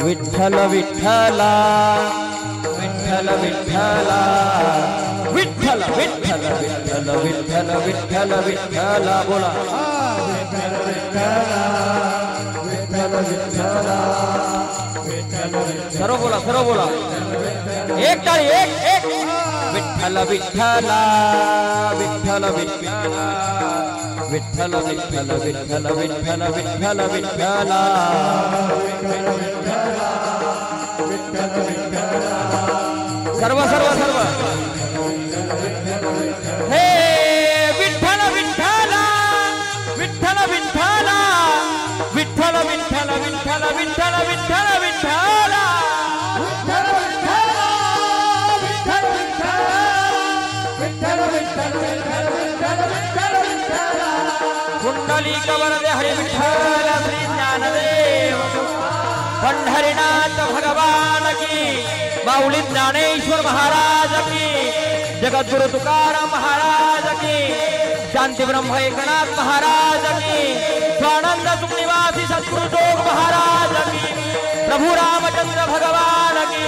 विठ्ठल विठ्ठला विठ्ठल विठ्ठला विठ्ठल विठ्ठल विठ्ठल विठ्ठल विठ्ठल विठ्ठला बोला सर्व बोला सर्व बोला एक टाळी एक विठ्ठल विठ्ठला विठ्ठल विठ्ठला विठ्ठल विठ्ठल विठ्ठल विठ्ठल विठ्ठल विठ्ठला सर्व सर्व सर्व हे विठ्ठल विठ्ठला विठ्ठल विठ्ठला विठ्ठल विठ्ठल विठ्ठल विठ्ठल विठ्ठल विठ्ठला कुंडली कवरदे हरि विठ्ठल श्री ज्ञानदेव पंढरीनाथ भगवान की माऊली ज्ञानेश्वर महाराज की जगद्गुरु तुकाराम महाराज की शांति ब्रह्म एकनाथ महाराज की स्वानंद सुख निवासी सद्गुरु जोग महाराज की प्रभु रामचंद्र भगवान की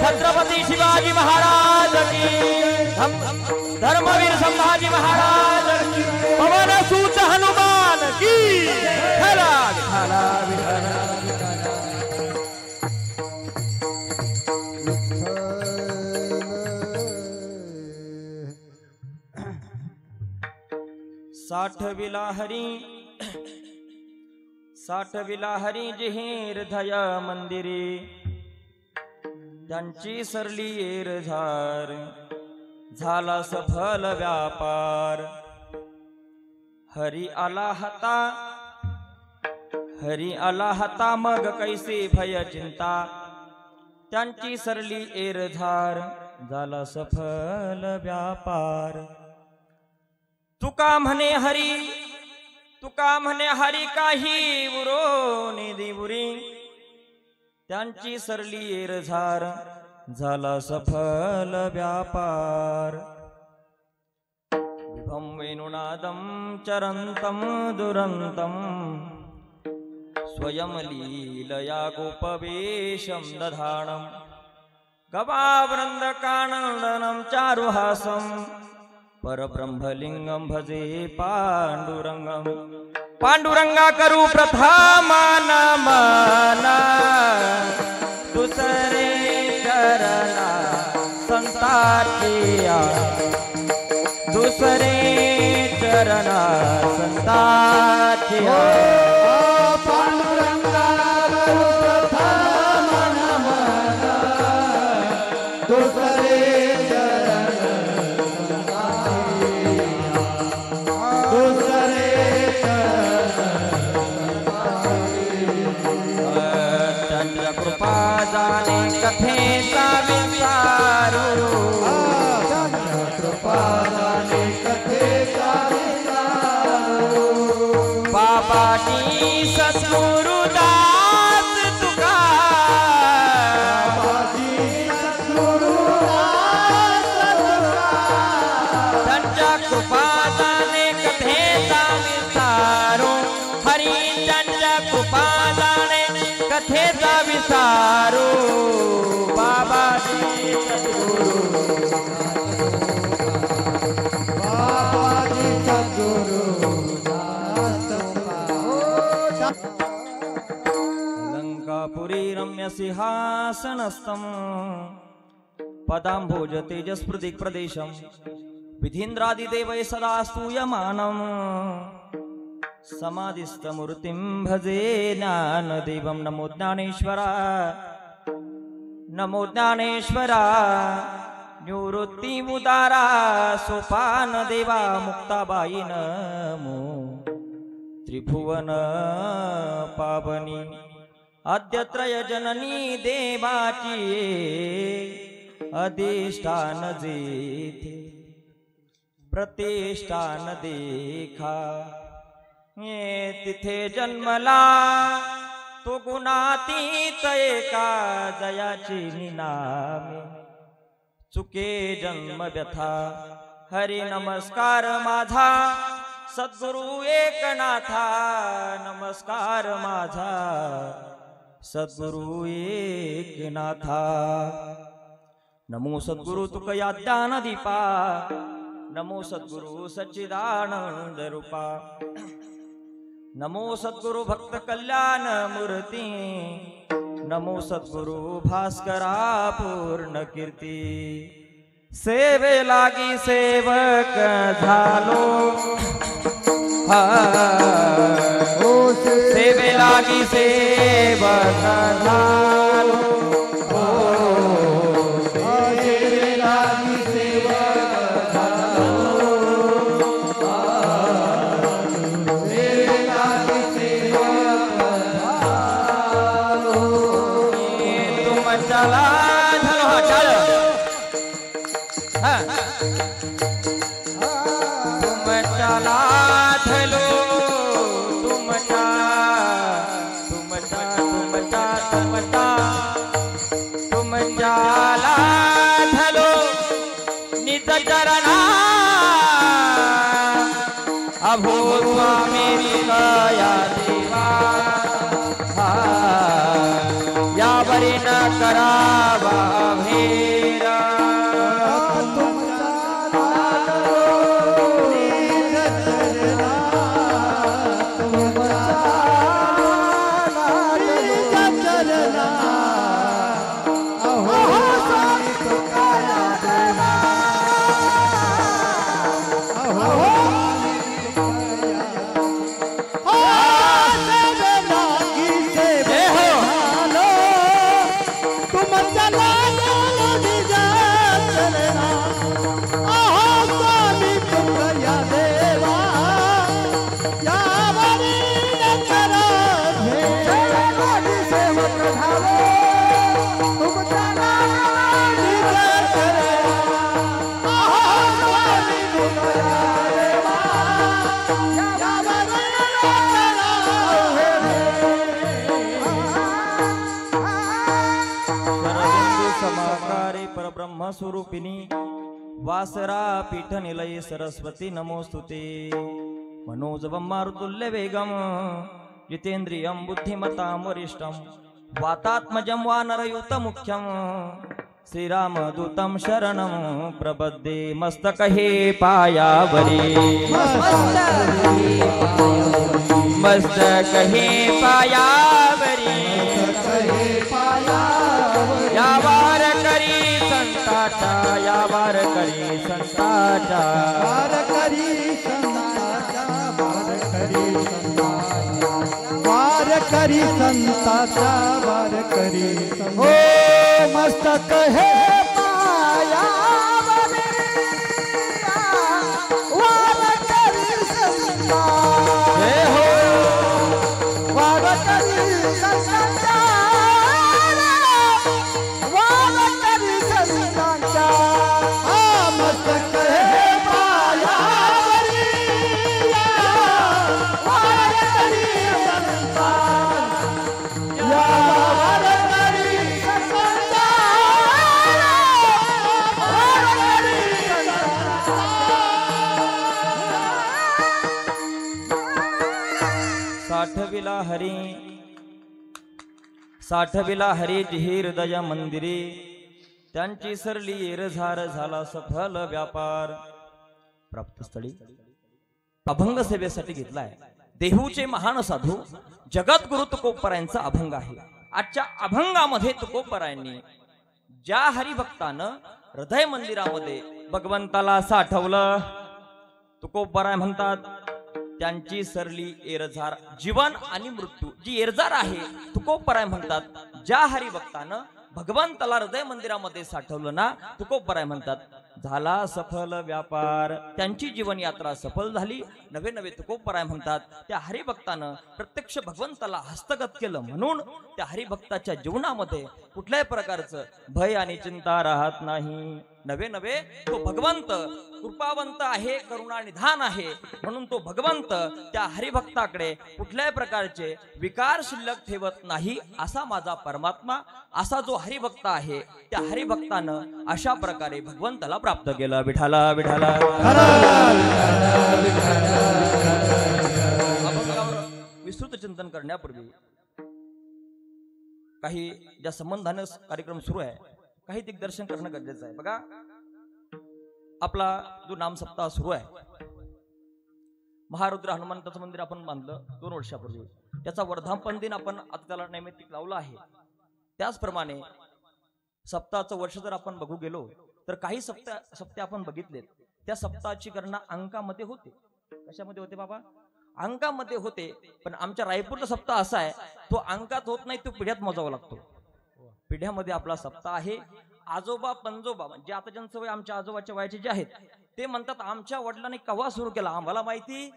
छत्रपति शिवाजी महाराज की धर्मवीर संभाजी महाराज की पवन सूत हनुमान की हला हला साठ विलाहरी जिहे हृदय मंदिरी त्यांची सरली एरझार झाला सफल व्यापार हरी आला हता मग कैसे भय चिंता त्यांची सरली एरझार झाला सफल व्यापार तुका म्हणे हरी काही उरो निदिवुरी त्यांची सरली एरझार झाला सफल व्यापार विभं वेणुनादं चरन्तं दुरन्तं स्वयं लीलया गोपवेशं दधानं गवावृन्दकानन्दनं चारुहासं परब्रह्मलिंगं भजे पांडुरंगं पांडुरंगा करू प्रथमा नमन दुसरे चरणा संताचिया दुसरे चरणा संताचिया पांडुरंगा करू प्रथमा नमन दुसरे कथेचा विचारू कृपाने कथेचा विचारू बाबाजी सद्गुरुदास तुका त्यांच्या कृपाने कथेचा विचारू हरी त्यांच्या कृपाने कथेचा विचारू लंकापुरी रम्य सिंहासनस्थं पदाम्भोज तेजस्पृदिक् प्रदेशं विधीन्द्रादिदेवैः सदा स्तूयमानं समाधिस्थमूर्तिं भजे ज्ञानदेवं नमो ज्ञानेश्वरा निवृत्ती उदारा सोपान देवा मुक्ताबाई नमो त्रिभुवन पावनी आद्यत्रय जननी देवाची अधिष्ठान जेथे प्रतिष्ठान देखा तिथे जन्मला तो गुणातीत एका जयाची निनामे चुके जन्म व्यथा हरी नमस्कार माझा सद्गुरु एकनाथा नमस्कार माझा सद्गुरु एकनाथा नमो सद्गुरु तुकया ज्ञान दीपा नमो सद्गुरु सच्चिदानंद रूपा नमो सद्गुरु भक्त कल्याण मूर्ती नमो सद्गुरु भास्करा पूर्ण कीर्ती सेवे लागी सेवक झालो सेवे लागी सेवक झालो सेवे लागी सेवक झालो सेवे लागी सेवक झालो तुम चला तुम चला धलो तुमचा धलो निज चरणा अभो स्वामी विकया देवा यावरी न करावा भेरा स्वरूपिणी वासरा पीठ निलय सरस्वती नमोस्तुते मनोजवं मारुतुल्य वेगम जितेन्द्रियं बुद्धिमतां वरिष्ठं वातात्मजं वानरयुत मुख्यं श्रीरामदूतं शरणं प्रपद्ये मस्तकहे पायावरी मस्तकहे पायावरी यावार करी संताचा यावार करी संताचा वार करी संताचा वार करी संताचा वार करी संताचा वार करी हो मस्तक हे पायावरी वार करी संताचा हे हो वार करी संताचा साठविला हरी हृदय मंदिरे त्यांची सरली एरझार झाला सफल व्यापार प्राप्तस्थळी अभंग सेवेसाठी घेतलाय देहूचे महान साधू जगद्गुरु तुकोबरायांचा अभंग आहे। आजच्या अभंगामध्ये तुकोबरायांनी ज्या हरिभक्तानं हृदय मंदिरामध्ये भगवंताला साठवलं तुकोबराय म्हणतात त्यांची सरली एरझार जीवन आणि मृत्यू जी एरझार आहे तुकोबराय म्हणतात ज्या हरिभक्तानं भगवंताला हृदय मंदिरामध्ये साठवलं ना, तुकोबराय म्हणतात झाला सफल व्यापार. त्यांची जीवन यात्रा सफल झाली. नवे नवे तुकोबराय म्हणतात त्या हरिभक्तानं प्रत्यक्ष भगवंताला हस्तगत केलं, म्हणून त्या हरिभक्ताच्या जीवनामध्ये कुठल्याही प्रकारचं भय आणि चिंता राहत नाही. नवे नवे तो भगवंत कृपावंत आहे, करुणा निधान आहे, म्हणून तो भगवंत त्या हरिभक्ताकडे कुठल्याही प्रकारचे विकार शिल्लक ठेवत नाही. असा माझा परमात्मा, असा जो हरिभक्त आहे, त्या हरिभक्तानं अशा प्रकारे भगवंताला प्राप्त केलं. विठाला विठाला. अभंगावर विस्तृत चिंतन करण्यापूर्वी काही ज्या संबंधाने कार्यक्रम सुरू आहे, काही दिग्दर्शन करणं गरजेचं आहे. बघा, आपला जो नाम सप्ताह सुरू आहे, महारुद्र हनुमंताचं मंदिर आपण बांधलं 2 वर्षापूर्वी. त्याचा वर्धापन दिन आपण आता त्याला नैमित्तिक लावला आहे. त्याचप्रमाणे सप्ताहाचं वर्ष जर आपण बघू गेलो तर काही सप्ते आपण बघितलेत. त्या सप्ताहाची गणना अंकामध्ये होते. कशामध्ये होते बाबा? अंकामध्ये होते. पण आमच्या रायपूरचा सप्ताह असा आहे, तो अंकात होत नाही, तो पिढ्यात मोजावा लागतो. पिढ्यामध्ये आपला सप्ताह आहे. आजोबा पंजोबा म्हणजे आता ज्यांचं वय आमच्या आजोबाच्या वयाचे जे आहेत, ते म्हणतात आमच्या वडिलांनी केव्हा सुरू केला आम्हाला माहिती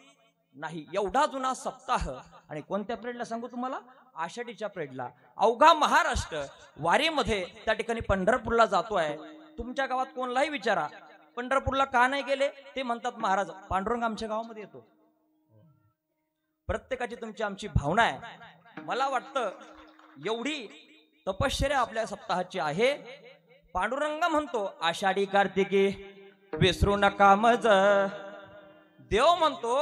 नाही. एवढा जुना सप्ताह. आणि कोणत्या पिरियडला सांगू तुम्हाला? आषाढीच्या पिरियडला. अवघा महाराष्ट्र वारीमध्ये त्या ठिकाणी पंढरपूरला जातोय. तुमच्या गावात कोणलाही विचारा, पंढरपूरला का नाही गेले? ते म्हणतात महाराज पांडुरंग आमच्या गावामध्ये येतो. प्रत्येकाची तुमची आमची भावना आहे. मला वाटतं एवढी तपश्चर्या आपल्या सप्ताहाची आहे. पांडुरंग म्हणतो आषाढी कार्तिकी विसरू नका मज. देव म्हणतो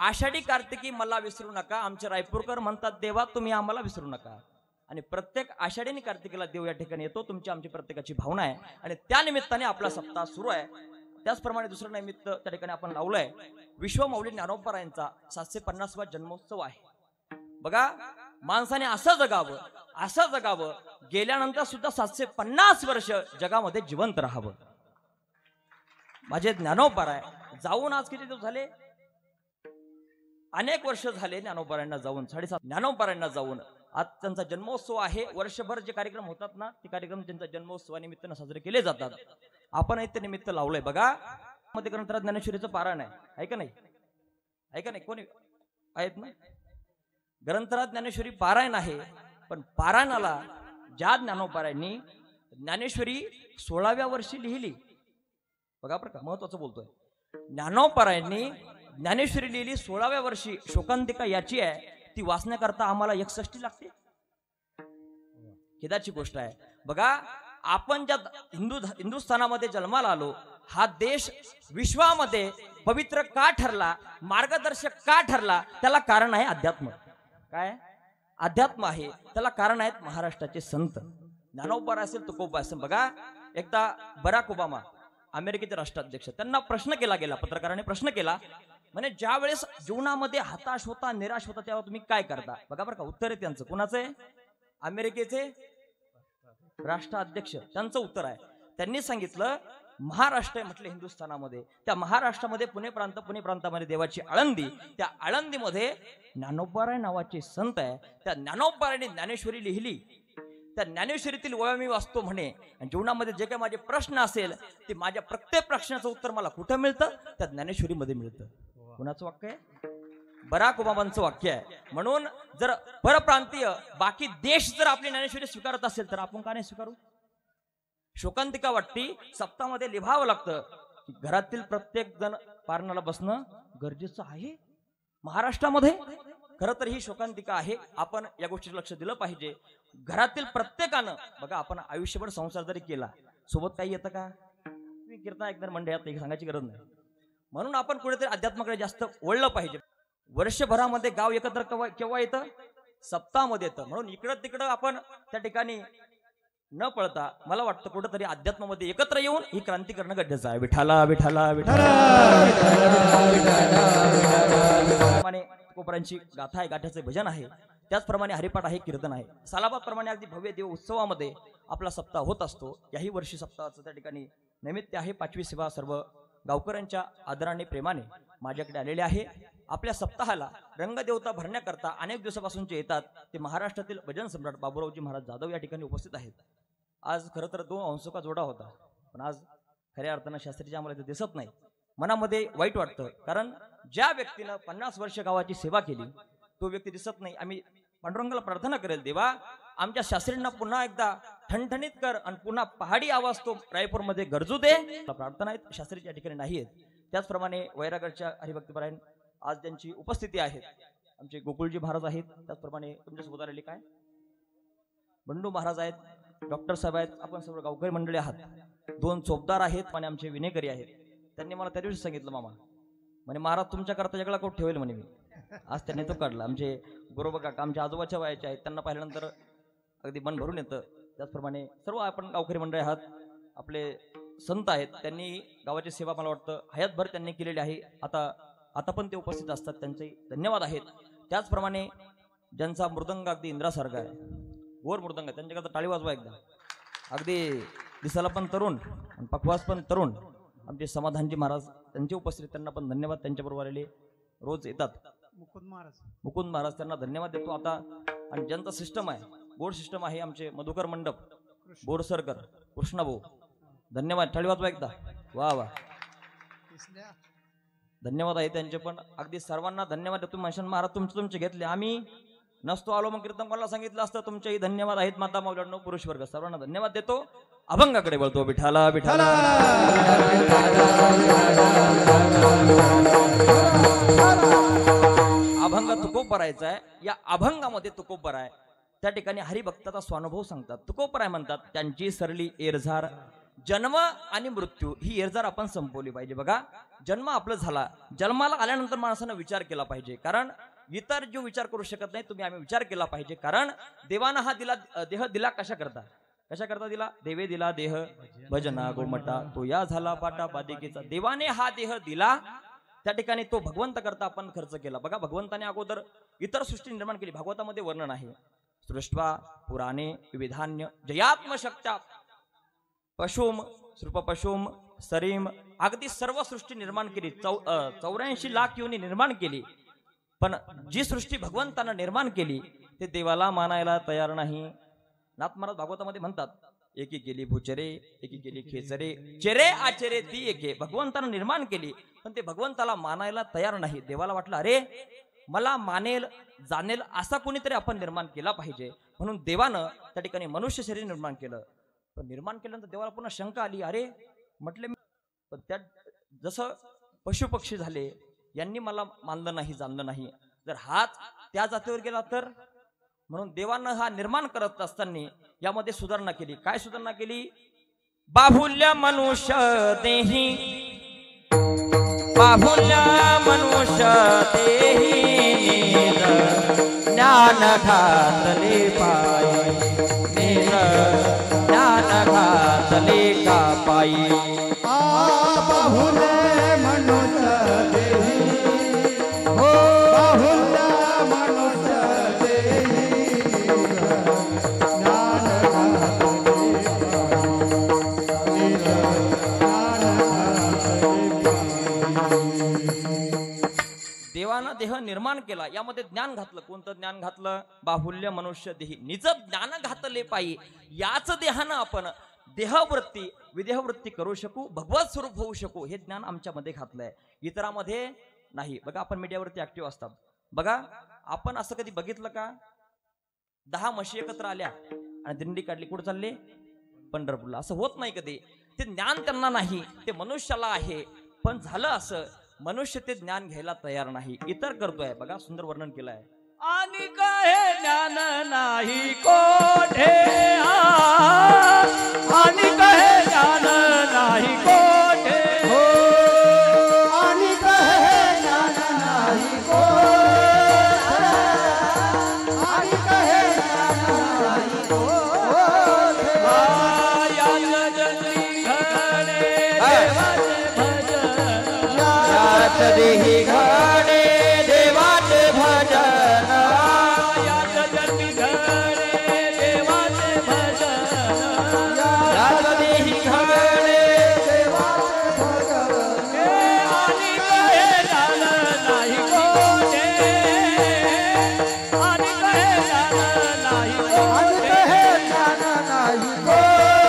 आषाढी कार्तिकी मला विसरू नका. आमचे रायपूरकर म्हणतात देवा तुम्ही आम्हाला विसरू नका. आणि प्रत्येक आषाढी आणि कार्तिकीला देव या ठिकाणी येतो. तुमची आमची प्रत्येकाची भावना आहे. आणि त्या निमित्ताने आपला सप्ताह सुरू आहे. त्याचप्रमाणे दुसरं निमित्त त्या ठिकाणी आपण लावलंय, विश्वमौली ज्ञानोबरायांचा 750वा जन्मोत्सव आहे. बघा, माणसाने असं जगावं गेल्यानंतर सुद्धा 750 वर्ष जगामध्ये जिवंत राहावं. माझे ज्ञानोबराय जाऊन आज किती दिवस झाले? अनेक वर्ष झाले ज्ञानोबरायांना जाऊन, 7.5 ज्ञानोबरायांना जाऊन. आज त्यांचा जन्मोत्सव आहे. वर्षभर जे कार्यक्रम होतात ना, ते कार्यक्रम त्यांच्या जन्मोत्सवानिमित्तानं साजरे केले जातात. आपण ते निमित्त लावलंय. बघा, मध्ये ग्रंथराज ज्ञानेश्वरीचं पारायण आहे का नाही? ऐका नाही, कोणी आहेत ना? ग्रंथराज ज्ञानेश्वरी पारायण आहे. पण पारायणाला ज्या ज्ञानोबरायांनी ज्ञानेश्वरी 16व्या वर्षी लिहिली, बघा बरं का, महत्वाचं बोलतोय. ज्ञानोबरायांनी ज्ञानेश्वरी लिहिली 16व्या वर्षी. शोकांतिका याची आहे, ती वाचण्याकरता आम्हाला 61 लागते. खेदाची गोष्ट आहे. बघा, आपण ज्या हिंदुस्थानामध्ये जन्माला आलो, हा देश विश्वामध्ये पवित्र का ठरला, मार्गदर्शक का ठरला, त्याला कारण आहे अध्यात्म. काय अध्यात्म आहे, त्याला कारण आहेत महाराष्ट्राचे संत. ज्ञानोबा असेल, तुकोबा असेल. बघा, एकदा बराक ओबामा अमेरिकेचे राष्ट्राध्यक्ष, त्यांना प्रश्न केला गेला, पत्रकाराने प्रश्न केला, म्हणजे ज्या वेळेस जीवनामध्ये हताश होता, निराश होता, तेव्हा तुम्ही काय करता? बघा बरं का, उत्तर आहे त्यांचं. कुणाचं आहे? अमेरिकेचे राष्ट्राध्यक्ष, त्यांचं उत्तर आहे. त्यांनी सांगितलं महाराष्ट्र म्हटलं हिंदुस्थानामध्ये, त्या महाराष्ट्रामध्ये पुणे प्रांतामध्ये देवाची आळंदी, त्या आळंदीमध्ये ज्ञानोबराय नावाचे संत आहे. त्या ज्ञानोबरायांनी ज्ञानेश्वरी लिहिली. त्या ज्ञानेश्वरीतील ओव्या मी वाचतो म्हणे, जीवनामध्ये जे काही माझे प्रश्न असेल ते माझ्या प्रत्येक प्रश्नाचं उत्तर मला कुठं मिळतं? त्या ज्ञानेश्वरीमध्ये मिळतं. कुणाचं वाक्य आहे? बराक ओबामांचं वाक्य आहे. म्हणून जर परप्रांतीय बाकी देश जर आपली ज्ञानेश्वरी स्वीकारत असेल तर आपण का नाही स्वीकारू? शोकांतिका वाटती सप्ताहामध्ये लिहावं लागतं की घरातील प्रत्येक जण पारणाला बसणं गरजेचं आहे महाराष्ट्रामध्ये. खरं तर ही शोकांतिका आहे. आपण या गोष्टीवर लक्ष दिलं पाहिजे. घरातील प्रत्येकानं, बघा, आपण आयुष्यभर संसार जरी केला, सोबत काही येतं का? तुम्ही कीर्तन ऐकणार मंडळात सांगायची गरज नाही. म्हणून आपण कुठेतरी अध्यात्माकडे जास्त वळलं पाहिजे. वर्षभरामध्ये गाव एकत्र केव्हा येतं? सप्ताहामध्ये येतं. म्हणून इकडं तिकडं आपण त्या ठिकाणी न पळता मला वाटतं कुठंतरी अध्यात्मामध्ये एकत्र येऊन ही क्रांती करणं गरजेचं आहे. विठाला विठाला विठाला. कोपऱ्यांची गाथा आहे, गाठ्याचे भजन आहे, त्याचप्रमाणे हरिपाठ आहे, कीर्तन आहे. सालाबाद प्रमाणे अगदी भव्य देव उत्सवामध्ये आपला सप्ताह होत असतो. याही वर्षी सप्ताहाचं त्या ठिकाणी नैमित्त आहे. 5वी सेवा सर्व गावकऱ्यांच्या आदराने प्रेमाने माझ्याकडे आलेले आहे. आपल्या सप्ताहाला रंगदेवता भरण्याकरता अनेक दिवसापासूनचे येतात ते महाराष्ट्रातील भजन सम्राट बाबूरावजी महाराज जाधव या ठिकाणी उपस्थित आहेत. आज खरं तर 2 अंशों का जोडा होता, पण आज खऱ्या अर्थानं शास्त्रीजी आम्हाला इथे दिसत नाही. मनामध्ये वाईट वाटतं, कारण ज्या व्यक्तीनं 50 वर्ष गावाची सेवा केली तो व्यक्ती दिसत नाही. आम्ही पांडुरंगाला प्रार्थना करेल, देवा आमच्या शास्त्रींना पुन्हा एकदा ठणठणीत कर आणि पुन्हा पहाडी आवाज तो रायपूरमध्ये गरजू दे. प्रार्थना आहेत, शास्त्रीच्या ठिकाणी नाही आहेत. त्याचप्रमाणे वैरागडच्या हरिभक्तपरायण आज त्यांची उपस्थिती आहे. आमचे गोकुळजी महाराज आहेत, त्याचप्रमाणे तुमच्यासोबत आलेले काय बंडू महाराज आहेत, डॉक्टर साहेब आहेत, आपण सर्व गावकरी मंडळी आहात. 2 चोपदार आहेत आणि आमचे विनेकरी आहेत. त्यांनी मला त्या दिवशी सांगितलं, मामा म्हणे महाराज तुमच्या करता जगला कोट ठेवेल म्हणे मी. आज त्यांनी तो काढला. आमचे बरोबर काका आमच्या आजोबाच्या वयाचे आहेत, त्यांना पाहिल्यानंतर अगदी मन भरून येतं. त्याचप्रमाणे सर्व आपण गावकरी मंडळी आहात, आपले संत आहेत, त्यांनी गावाची सेवा मला वाटतं हयातभर त्यांनी केलेली आहे. आता पण ते उपस्थित असतात, त्यांचे धन्यवाद आहेत. त्याचप्रमाणे ज्यांचा मृदंग अगदी इंद्रासारखा आहे, गोर मृदंग, त्यांच्याकरता टाळी वाजवा एकदा. अगदी दिसायला पण तरुण आणि पक्वास पण तरुण आमचे समाधानजी महाराज, त्यांची उपस्थिती, त्यांना पण धन्यवाद. त्यांच्याबरोबर आलेले रोज येतात मुकुंद महाराज, त्यांना धन्यवाद देतो. आता आणि ज्यांचा सिस्टम आहे, बोर्ड सिस्टम आहे, आमचे मधुकर मंडप, बोरसरकर, कृष्णाभाऊ, धन्यवाद. टाळी वाजवा एकदा. वा वा, धन्यवाद आहे त्यांचे पण. अगदी सर्वांना धन्यवाद देतो. म्हणशान महाराज तुमचे घेतले, आम्ही नसतो आलो मग कीर्तन कोणाला सांगितलं असतं. तुमचेही धन्यवाद आहेत माता मौलांनो, पुरुष वर्ग, सर्वांना धन्यवाद देतो. अभंगाकडे बोलतो. विठाला विठाला अभंग तुकोबर आहे. या अभंगामध्ये तुकोबर आहे, त्या ठिकाणी हरिभक्ताचा स्वानुभव सांगतात. तुकोबर आहे म्हणतात, त्यांची सरली एरझार, जन्म आणि मृत्यू ही एरझार आपण संपवली पाहिजे. बघा, जन्म आपला झाला, जन्माला आल्यानंतर माणसानं विचार केला पाहिजे, कारण इतर जो विचार करू शकत नाही, तुम्ही आम्ही विचार केला पाहिजे. कारण देवानं हा देह दिला कशा करता दिला? देवे दिला देह भजना गोमटा, तो या झाला पाटा बादिकेचा. देवाने हा देह दिला, त्या ठिकाणी तो भगवंत करता आपण खर्च केला. बघा, भगवंताने अगोदर इतर सृष्टी निर्माण केली. भागवतामध्ये वर्णन आहे, सृष्ट्वा पुराणे विविधान्य जयात्मशक्त्या पशुम श्रुपपशुम सरीम, अगदी सर्व सृष्टी निर्माण केली. 84 लाख योनी निर्माण केली. पण जी सृष्टी भगवंतानं निर्माण केली ते देवाला मानायला तयार नाही. नाथ महाराज भागवतामध्ये म्हणतात, एकी केली भूचरे, एकी केली खेचरे, चेरे आचरे ती एके. भगवंतानं निर्माण केली, पण ते भगवंताला मानायला तयार नाही. देवाला वाटलं, अरे मला मानेल जाणेल असा कोणीतरी आपण निर्माण केला पाहिजे, म्हणून देवानं त्या ठिकाणी मनुष्य शरीर निर्माण केलं. पण निर्माण केल्यानंतर देवाला पुन्हा शंका आली, अरे म्हटले पण त्या जसं पशुपक्षी झाले, यांनी मला मानलं नाही, जाणलं नाही, जर हाच त्या जातीवर गेला तर. म्हणून देवानं हा निर्माण करत असताना यामध्ये सुधारणा केली. काय सुधारणा केली? बाहुल्य मनुष्य देही, बाहुल्य मनुष्य देही, ज्ञान घातले पायी, ज्ञान घातले का पायी. बाहुल्य मनुष्य देही, हो बाहुल्य मनुष्य देही, ज्ञान देवानं देह निर्माण केला, यामध्ये ज्ञान घातलं. कोणतं ज्ञान घातलं? बाहुल्य मनुष्य देही, निज ज्ञान घातले पायी. याच देहानं आपण देहवृत्ती विदेहवृत्ती करू शकू, भगवत स्वरूप होऊ शकू, हे ज्ञान आमच्यामध्ये घातलंय, इतरांमध्ये नाही. बघा, आपण मीडियावरती ऍक्टिव्ह असतात. बघा, आपण असं कधी बघितलं का? 10 म्हशी एकत्र आल्या आणि दिंडी काढली, कुठं चालले? पंढरपूरला. असं होत नाही कधी. ते ज्ञान त्यांना नाही, ते मनुष्याला आहे. पण झालं असं, मनुष्य ते ज्ञान घ्यायला तयार नाही, इतर करतोय. बघा, सुंदर वर्णन केलं आहे. आणि कहे ज्ञान नाही कोठे, आणि कहे ज्ञान नाही कोठे, हो आणि कहे ज्ञान नाही कोठे, आणि कहे ज्ञान नाही कोठे. याच जंगली घडे देवाचे भजन, याच देही घडे देवाचे भजन, याच जंगली घडे देवाचे भजन, याच देही घडे देवाचे भजन. आणि कहे ज्ञान नाही कोठे, आणि कहे ज्ञान नाही आणि कोठे. कहे ज्ञान नाही कोठे.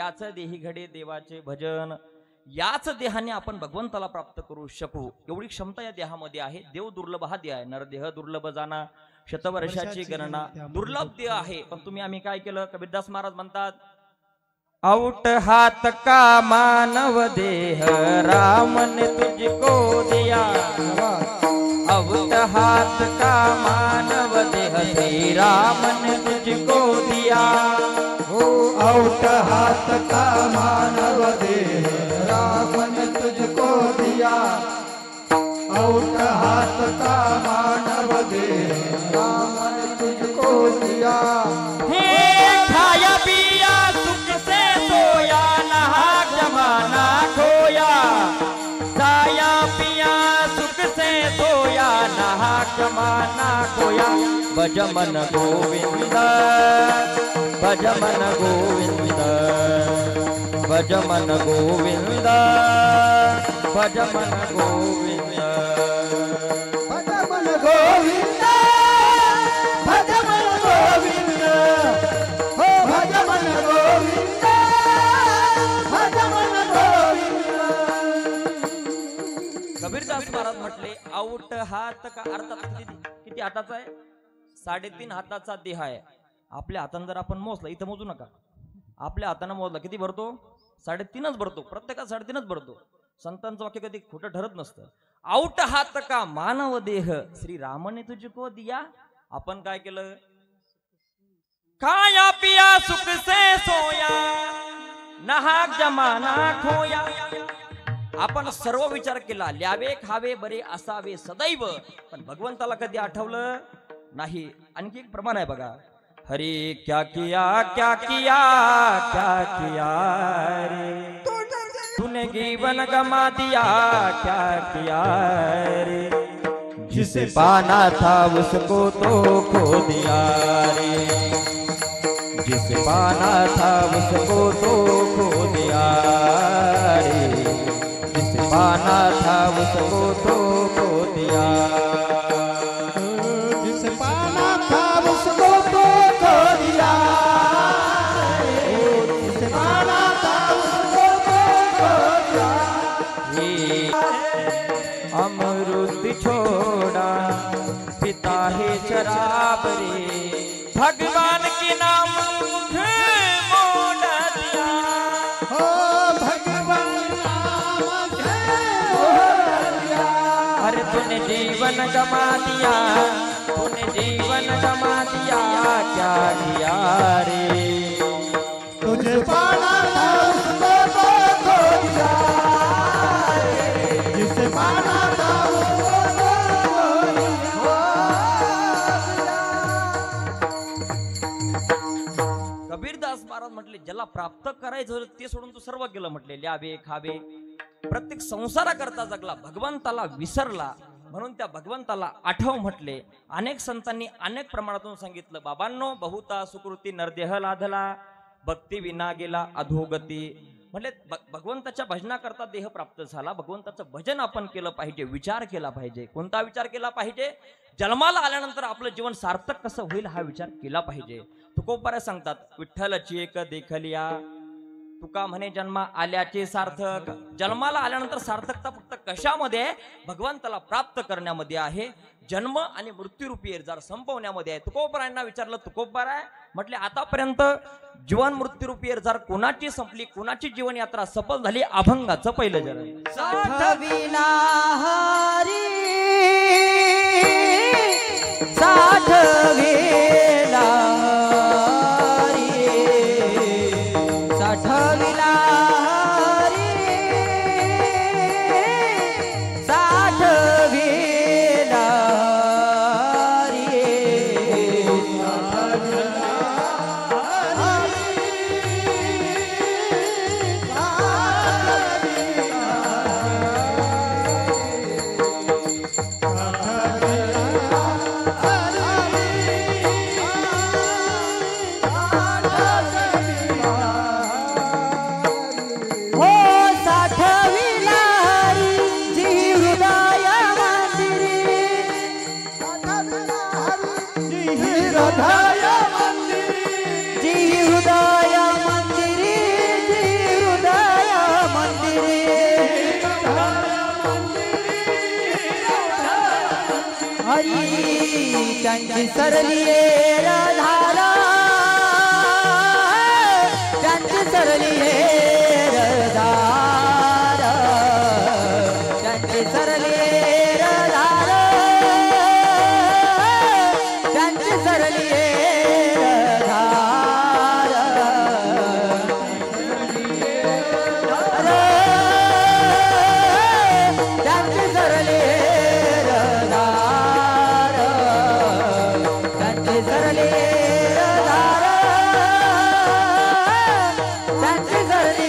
याच देही घडे देवाचे भजन. याच देहाने आपण भगवंताला प्राप्त करू शकू एवढी क्षमता या देहामध्ये आहे. देव दुर्लभ हा देह आहे. नरदेह दुर्लभ जाणा शतवर्षाची गणना. दुर्लभ देह आहे. पण तुम्ही आम्ही काय केलं? कबीरदास महाराज म्हणतात, औट हात का मानव देह राम ने तुझको दिया. औट हात का मानव देह श्री राम ने तुझको दिया. हो औट हाथ का मानव देह राम ने तुझको दिया. औट हाथ का मानव देह राम ने तुझको दिया. हे खाया पिया सुख से सोया नहा जमाना खोया. खाया पिया सुख से सोया नहा जमाना खोया. भज मन गोविंद भज मन गोविंद भज मन गोविंद भज मन गोविंद. भज मन गोविंद भज मन गोविंद. हो भज मन गोविंद भज मन गोविंद. कबीरदास महाराज म्हटले आऊट हात का अर्थात किती हाताचा आहे? 3.5 हाताचा देह आहे. आपल्या हाताने जर आपण मोजला, इथं मोजू नका, आपल्या हाताने मोजला किती भरतो? 3.5च भरतो. प्रत्येकात 3.5च भरतो. संतांचं वाक्य कधी खोटं ठरत नसतं. आऊट हात का मानव देह श्री रामने तुझको दिया. आपण काय केलं? खाया पिया सुख से सोया नहाक जमाना खोया. आपण सर्व विचार केला, ल्यावे खावे बरे असावे सदैव, पण भगवंताला कधी आठवलं नाही. आणखी एक प्रमाण आहे बघा, हरी क्या किया क्या किया क्या किया रे, तूने जीवन गमा दिया क्या किया रे, जिसे पाना था उसको तो खो दिया रे, जिसे पाना था उसको तो खो दिया रे, जिसे पाना था उसको तो खो दिया. जिसे पाना था उसको तो खो दिया. जिसे पाना था उसको तो खो दिया. अमृत छोड़ा पिता है शराब रे, भगवान के नाम मुख मोड़ दिया. हो भगवान नाम मोड़ दिया. अरे तूने जीवन गमा दिया, तूने जीवन गमा दिया क्या किया रे, तुझे पाना था उसको तो खो दिया. जिसे पाना था उसको तो खो दिया. कबीरदास महाराज म्हटले ज्याला प्राप्त करायचं होतं ते सोडून तू सर्व केलं. म्हटले ल्यावे खावे, प्रत्येक संसाराकरता जगला, भगवंताला विसरला, म्हणून त्या भगवंताला आठव म्हटले. अनेक संतांनी अनेक प्रमाणातून सांगितलं, बाबांनो बहुता सुकृती नरदेह लाधला, भक्ती विना गेला अधोगती. म्हटले भगवंताच्या भजनाकरता देह प्राप्त झाला, भगवंताचं भजन आपण केलं पाहिजे, विचार केला पाहिजे. कोणता विचार केला पाहिजे? जन्माला आल्यानंतर आपलं जीवन सार्थक कसं होईल हा विचार केला पाहिजे. तुकोबारा सांगतात, विठ्ठलची एक देखलिया, तुका म्हणे जन्मा आल्याचे सार्थक. जन्माला आल्यानंतर सार्थकता फक्त कशामध्ये आहे? भगवंताला प्राप्त करण्यामध्ये आहे. जन्म आणि मृत्यूरूपी जर संपवण्यामध्ये आहे. तुकोबारांना विचारलं, तुकोबारा म्हटले आतापर्यंत जीवन मृत्यूरूपी जर कोणाची संपली, कोणाची जीवन यात्रा सफल झाली? अभंगाचं पहिलं जन्म. साठविला हरी साठविला हरी साठविला हरी साठविला हरी हरी त्यांची सरली धारा त्यांची सरली धार त्यांची सरली धार त्यांची सरली धार त्यांची सरली धार त्यांची सरली धार त्यांची सरली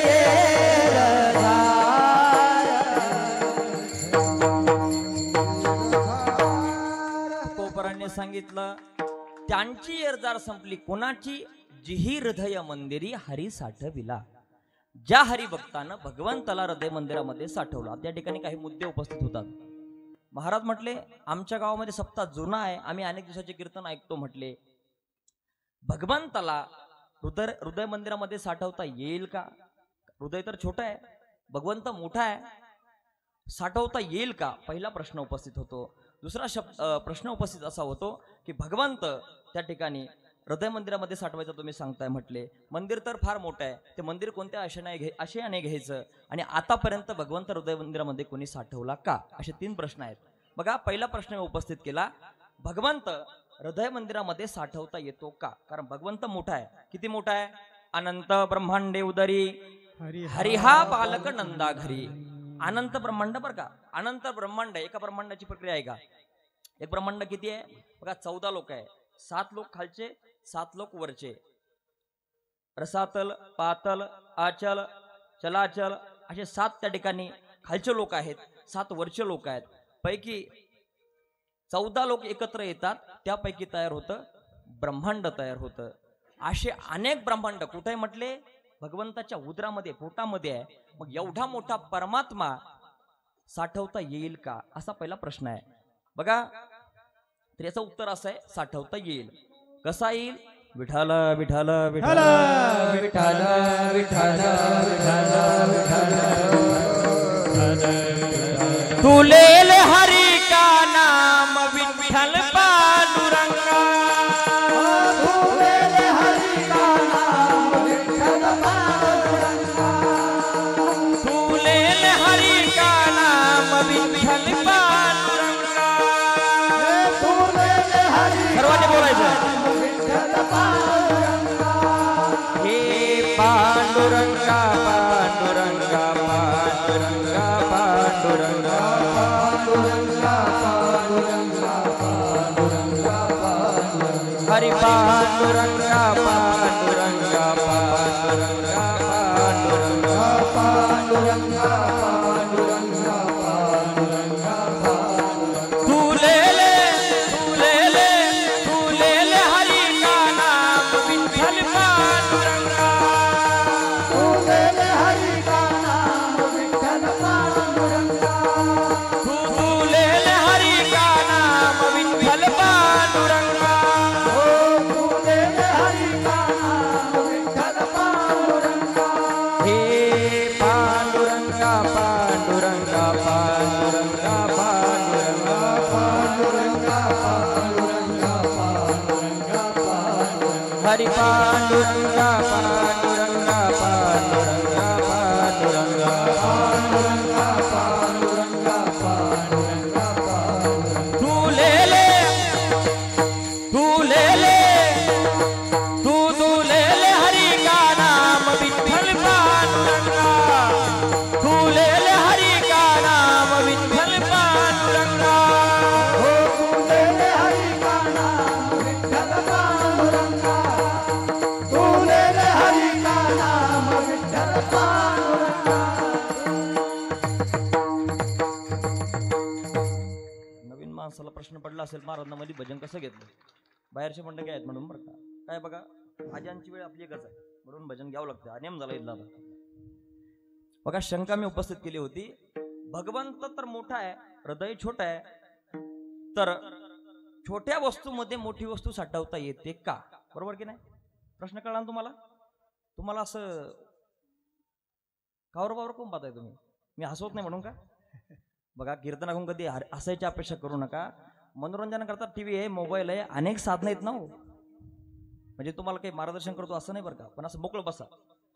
पोपरांनी सांगितलं त्यांची एरजार संपली कोणाची जिही हृदय मंदिरी हरी साठविला. ज्या हरिभक्तानं भगवंताला हृदय मंदिरामध्ये साठवला. त्या ठिकाणी काही मुद्दे उपस्थित होतात. महाराज म्हटले आमच्या गावामध्ये सप्ताह जुना आहे, आम्ही अनेक दिवसाचे कीर्तन ऐकतो. म्हटले भगवंताला हृदय मंदिरामध्ये साठवता येईल का? हृदय तर छोटं आहे, भगवंत मोठा आहे, साठवता येईल का? पहिला प्रश्न उपस्थित होतो. दुसरा प्रश्न उपस्थित असा होतो की भगवंत त्या ठिकाणी हृदय मंदिरामध्ये साठवायचं तुम्ही सांगताय. म्हटले मंदिर तर फार मोठं आहे, ते मंदिर कोणत्या आशयाने घ्यायचं आणि आतापर्यंत भगवंत हृदय मंदिरामध्ये कोणी साठवला का? असे 3 प्रश्न आहेत. बघा पहिला प्रश्न उपस्थित केला, भगवंत हृदय मंदिरामध्ये साठवता येतो का? कारण भगवंत मोठा आहे. किती मोठा आहे? अनंत ब्रह्मांडे उदरी हरिहा बालक नंदा घरी. अनंत ब्रह्मांड बरं का, अनंत ब्रह्मांड. एका ब्रह्मांडाची प्रक्रिया आहे का? एक ब्रह्मांड किती आहे बघा, 14 लोक आहे. 7 लोक खालचे, 7 लोक वरचे. रसातल, पातल, आचल, चलाचल असे 7 त्या ठिकाणी खालचे लोक आहेत, 7 वरचे लोक आहेत. पैकी 14 लोक एकत्र येतात, त्यापैकी तयार होतं ब्रह्मांड तयार होतं. असे अनेक ब्रह्मांड कुठे म्हटले? भगवंताच्या उदरामध्ये, पोटामध्ये आहे. मग एवढा मोठा परमात्मा साठवता येईल का? असा पहिला प्रश्न आहे. बघा तर याचं उत्तर असं आहे, साठवता येईल. कसा येईल? विठाल विठाल विठाल विठ्ठल विठ्ठल तुलेल हरि का नाम विठ्ठल पांडुरंगा. तुलेल हरि का नाम विठ्ठल पांडुरंगा. सर्वांनी बोलायचं, हे पांडुरंगा पांडुरंगा पांडुरंगा पांडुरंगा हरि पांडुरंगा पांडुरंगा पांडुरंगा पांडुरंगा तुलेले तुलेले तुलेले हरि का नाम विठ्ठल पांडुरंगा. तुलेले हरि का नाम विठ्ठल पांडुरंगा. तुलेले हरि का नाम विठ्ठल पांडुरंगा. हे पांडुरंगा पांडुरंगा पांडुरंगा पांडुरंगा पांडुरंगा पांडुरंगा हरि पांडुरंगा पांडुरंगा पांडुरंगा पांडुरंगा पांडुरंगा पांडुरंगा तुलेले तुलेले तुलेले हरि का नाम विठ्ठल पांडुरंगा. तुलेले हरि का नाम विठ्ठल पांडुरंगा. तुलेले हरि का नाम विठ्ठल पांडुरंगा. तुलेले हरि का नाम विठ्ठल पांडुरंगा. नवीन माणसाला प्रश्न पडला असेल महाराजांमध्ये भजन कसं घेतलं, बाहेरचे मंडळी आहेत म्हणून. बरं का काय बघा, आजांची वेळ आपली एकच आहे म्हणून भजन घ्यावं लागतं. हा नेम झाला इथला. बघा शंका मी उपस्थित केली होती, भगवंत तर मोठा आहे, हृदय छोट आहे, तर छोट्या वस्तूमध्ये मोठी वस्तू साठवता येते का? बरोबर की नाही? प्रश्न कळला ना तुम्हाला? तुम्हाला असं कावर बावर कोण पाहताय तुम्ही? मी हसवत नाही म्हणून का? बघा कीर्तनाकडून कधी हसायची अपेक्षा करू नका. मनोरंजनाकरता टीव्ही आहे, मोबाईल आहे, अनेक साधनं आहेत ना हो. म्हणजे तुम्हाला काही मार्गदर्शन करतो असं नाही बरं का, पण असं मोकळं बसा.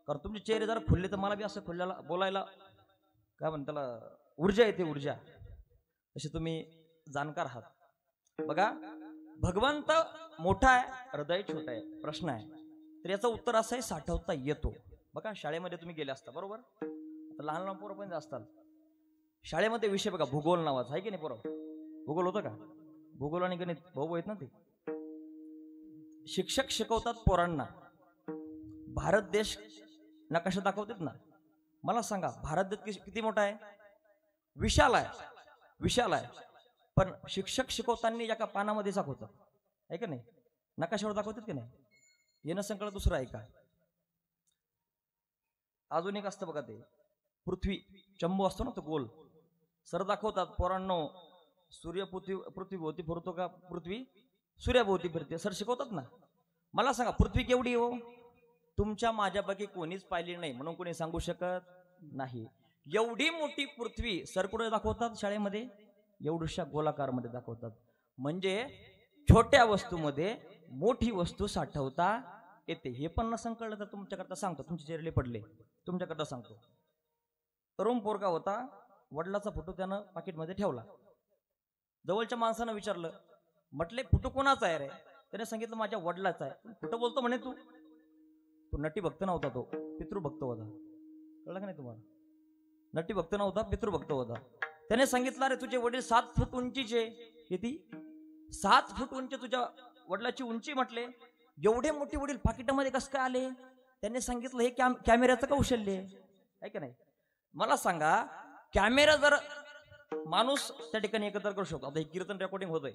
कारण तुमचे चेहरे जरा खुलले तर मला बी असं खुलल्याला बोलायला काय म्हणतात त्याला ऊर्जा येते, ऊर्जा. तसे तुम्ही जाणकार आहात. बघा, भगवंत मोठा आहे, हृदय छोटा आहे. प्रश्न आहे तर याचं उत्तर असं आहे, साठवता येतो. बघा, शाळेमध्ये तुम्ही गेले असता बरोबर. आता लहान लहान पोरं पण असतात शाळेमध्ये. विषय बघा, भूगोल नावाचा आहे की नाही पोरं? भूगोल होतं का? भूगोल आणि गणित भाऊ आहेत ना ते. शिक्षक शिकवतात पोरांना, भारत देश नकाशा दाखवतात ना. मला सांगा, भारत देश किती मोठा आहे? विशाल आहे, विशाल आहे. पण शिक्षक शिकवताना एका पानामध्ये दाखवतात आहे का नाही, नकाशावर दाखवतात की नाही? येणं संकल्प दुसरं आहे का? अजून एक असतं बघा, ते पृथ्वी चंबू असतो ना तो गोल, सर दाखवतात पोरांनो सूर्य पृथ्वीभोवती फिरतो का पृथ्वी सूर्याभोवती फिरते, सर शिकवतात ना. मला सांगा, पृथ्वी केवढी हो? तुमच्या माझ्यापैकी कोणीच पाहिली नाही म्हणून कोणी सांगू शकत नाही. एवढी मोठी पृथ्वी सर कुठे दाखवतात शाळेमध्ये? एवढ्याशा गोलाकारमध्ये दाखवतात. म्हणजे छोट्या वस्तूमध्ये मोठी वस्तू साठवता येते. हे पण नसं कळलं तर तुमच्याकरता सांगतो, तुमचे चेहरे पडले तुमच्याकरता सांगतो. तरुण पोरगा होता, वडिलाचा फोटो त्यानं पाकिटमध्ये ठेवला. जवळच्या माणसानं विचारलं, म्हटले फोटो कोणाचा आहे रे? त्याने सांगितलं माझ्या वडिलाचा आहे. फोटो बोलतो म्हणे तू. तो नटी भक्त नव्हता, तो पितृभक्त होता. कळलं का नाही तुम्हाला? नटी भक्त नव्हता, पितृभक्त होता. त्याने सांगितलं, अरे तुझे वडील 7 फूट उंचीचे. किती? 7 फूट उंची तुझ्या वडिलाची उंची. म्हटले एवढे मोठे वडील पाकिटामध्ये कसं काय आले? त्याने सांगितलं हे कॅमेऱ्याचं कौशल्य आहे का नाही. मला सांगा, कॅमेरा जर माणूस त्या ठिकाणी एकत्र करू शकतो. आता हे कीर्तन रेकॉर्डिंग होतंय,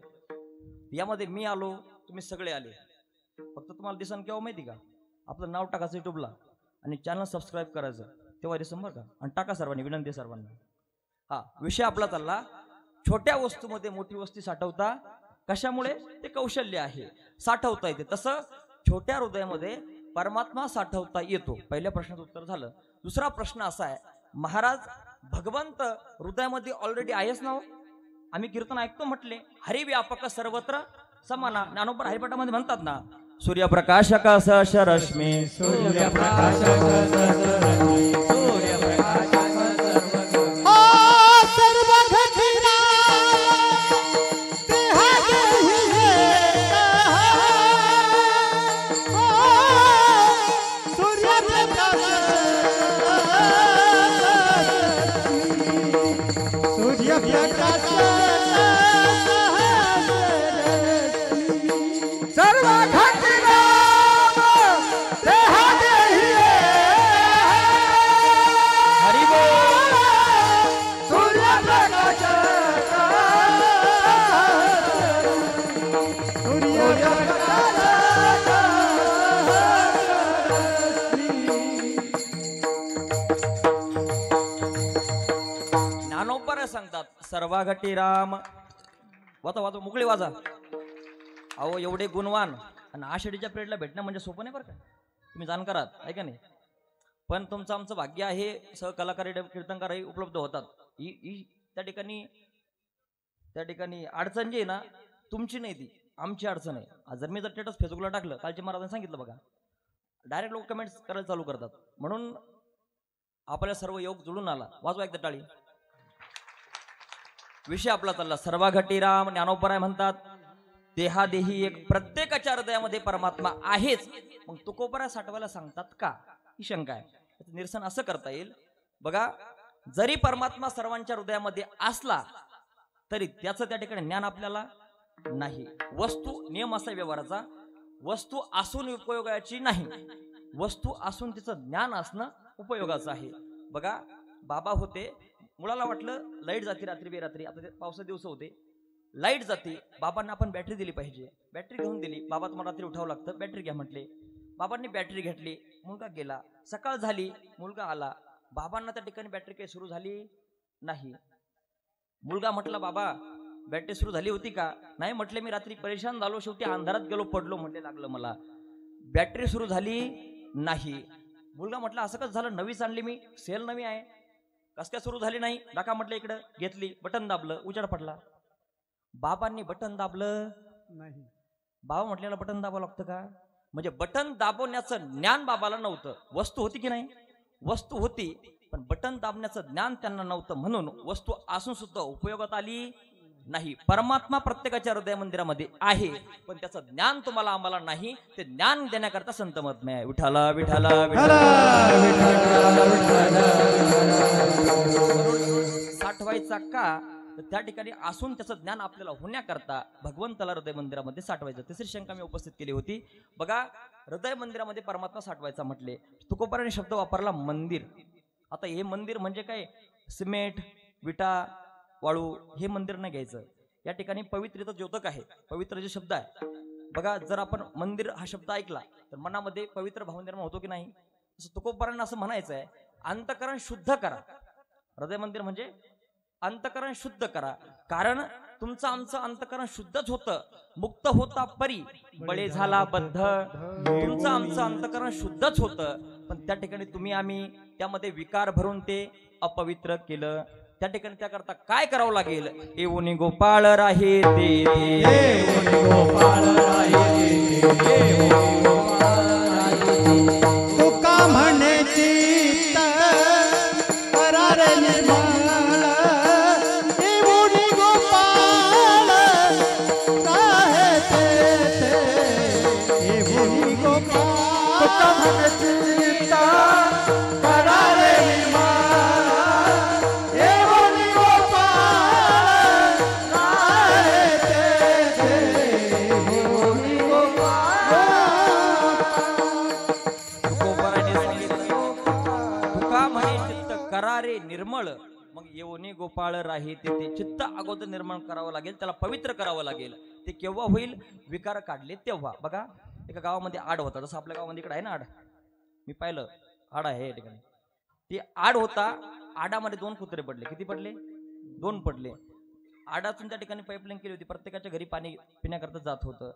यामध्ये मी आलो, तुम्ही सगळे आले, फक्त तुम्हाला दिसन केव्हा माहिती का? आपलं नाव टाकायचं युट्यूबला आणि चॅनल सबस्क्राईब करायचं, तेव्हा दिसन बरं का. आणि टाका सर्वांनी, विनंती सर्वांना. हा विषय आपला चालला, छोट्या वस्तूमध्ये मोठी वस्तू साठवता कशामुळे? ते कौशल्य आहे, साठवता येते. तसं छोट्या हृदयामध्ये परमात्मा साठवता येतो. पहिल्या प्रश्नाचं उत्तर झालं. दुसरा प्रश्न असा आहे, महाराज भगवंत हृदयामध्ये ऑलरेडी आहेच ना. आम्ही कीर्तन ऐकतो, म्हटले हरी व्यापक सर्वत्र समाना. ज्ञानोबर हरिपाठामध्ये म्हणतात ना, सूर्यप्रकाशक सहश रश्मी, सूर्यप्रकाशक सहस्ररश्मी, सूर्यप्रकाशक सर्व सर्व घटना देहादेही सूर्यप्रकाश सर्व घटना देहादेही हरी बोल. सूर्यप्रकाश ज्ञानोबर सांगतात, सर्वाघटी राम. वाचा वाचा, मुकळी वाजा. अहो एवढे गुणवान आणि आषाढीच्या पिरियडला भेटणं म्हणजे सोपं नाही बरं का. तुम्ही जाणकार आहात आहे का नाही. पण तुमचं आमचं भाग्य आहे, सहकलाकार कीर्तनकारही उपलब्ध होतात. ही त्या ठिकाणी अडचण जी आहे ना, तुमची नाही, ती आमची अडचण आहे. जर मी जर स्टेटस फेसबुकला टाकलं, कालच्या महाराजांनी सांगितलं बघा, डायरेक्ट लोक कमेंट्स करायला चालू करतात. म्हणून आपल्याला सर्व योग जुळून आला. वाजवा एकदा टाळी. विषय आपला चालला, सर्वाघटी राम. ज्ञानोबराय म्हणतात, देहादेही एक, प्रत्येकाच्या हृदयामध्ये परमात्मा आहेच. मग तुकोबरा साठवायला सांगतात का? ही शंका आहे. त्याचं निरसन असं करता येईल बघा, जरी परमात्मा सर्वांच्या हृदयामध्ये असला तरी त्याचं त्या ठिकाणी ज्ञान आपल्याला नाही. वस्तू, नियम असा व्यवहाराचा, वस्तू असून उपयोगाची नाही, वस्तू असून तिचं ज्ञान असणं उपयोगाचं आहे. बघा, बाबा होते, मुलाला वाटलं लाईट जाते रात्री बेरात्री, आता ते पावसा दिवस होते, लाईट जाते, बाबांना आपण बॅटरी दिली पाहिजे. बॅटरी घेऊन दिली. बाबा तुम्हाला रात्री उठावं लागतं, बॅटरी घ्या म्हटले. बाबांनी बॅटरी घेतली. मुलगा गेला. सकाळ झाली, मुलगा आला. बाबांना त्या ठिकाणी बॅटरी काही सुरू झाली नाही. मुलगा म्हटला, बाबा बॅटरी सुरू झाली होती का? नाही म्हटले, मी रात्री परेशान झालो, शेवटी अंधारात गेलो, पडलो म्हटले, लागलं मला, बॅटरी सुरू झाली नाही. मुलगा म्हटला, असं कसं झालं? नवीच आणली मी, सेल नवी आहे, कस काय सुरू झाली नाही? टाका म्हटलं इकडं. घेतली, बटन दाबलं, उजेड पडला. बाबांनी बटन दाबलं नाही. बाबा म्हटलेलं बटन दाबावं लागतं का? म्हणजे बटन दाबवण्याचं ज्ञान बाबाला नव्हतं. वस्तू होती की नाही? वस्तू होती, पण बटन दाबण्याचं ज्ञान त्यांना नव्हतं, म्हणून वस्तू असून सुद्धा उपयोगात आली नाही. परमात्मा प्रत्येकाच्या हृदय मंदिरामध्ये आहे, पण त्याचं ज्ञान तुम्हाला आम्हाला नाही. ते ज्ञान देण्याकरता संत महात्मे आहे. विठाला विठाला साठवायचा का? तर त्या ठिकाणी असून त्याचं ज्ञान आपल्याला होण्याकरता भगवंताला हृदय मंदिरामध्ये साठवायचं. तिसरी शंका मी उपस्थित केली होती. बघा, हृदय मंदिरामध्ये परमात्मा साठवायचा म्हटले, तुकोबाराने शब्द वापरला मंदिर. आता हे मंदिर म्हणजे काय? सिमेंट, विटा, वाळू हे मंदिर नाही घ्यायचं. या ठिकाणी पवित्रित द्योतक आहे, पवित्र जे शब्द आहे. बघा, जर आपण मंदिर हा शब्द ऐकला तर मनामध्ये पवित्र भाव निर्माण होतो की नाही? तसं तुकोबारांना असं म्हणायचं आहे, अंतकरण शुद्ध करा. हृदय मंदिर म्हणजे अंतकरण शुद्ध करा, कारण तुमचं आमचं अंतकरण शुद्धच होतं. मुक्त होता परी बळे झाला बद्ध. तुमचं आमचं अंतकरण शुद्धच होतं, पण त्या ठिकाणी तुम्ही आम्ही त्यामध्ये विकार भरून ते अपवित्र केलं. त्या ठिकाणी त्याकरता काय करावं लागेल? येऊनी गोपाळ राहे ते, तुका म्हणे चित्त करार निर्मळ, येऊनी गोपाळ राहे ते, येऊनी गोपाळ. तुका म्हणे चित्त करार निर्मळ, येऊनी गोपाळ राहे ते, येऊनी गोपाळ. तुकोबाराने सांगितलं, तुका म्हणे चित्त करारे निर्मळ. मग येऊनी गोपाळ राहे ते चित्त अगोदर निर्माण करावं लागेल, त्याला पवित्र करावं लागेल. ते केव्हा होईल? विकार काढले तेव्हा. बघा, एका गावामध्ये आड होता, जसं आपल्या गावामध्ये इकडे आहे ना आड, मी पाहिलं आड आहे या ठिकाणी. ती आड होता, आडामध्ये 2 कुत्रे पडले. किती पडले? 2 पडले. आडातून त्या ठिकाणी पाईपलाईन केली होती, प्रत्येकाच्या घरी पाणी पिण्याकरता जात होतं.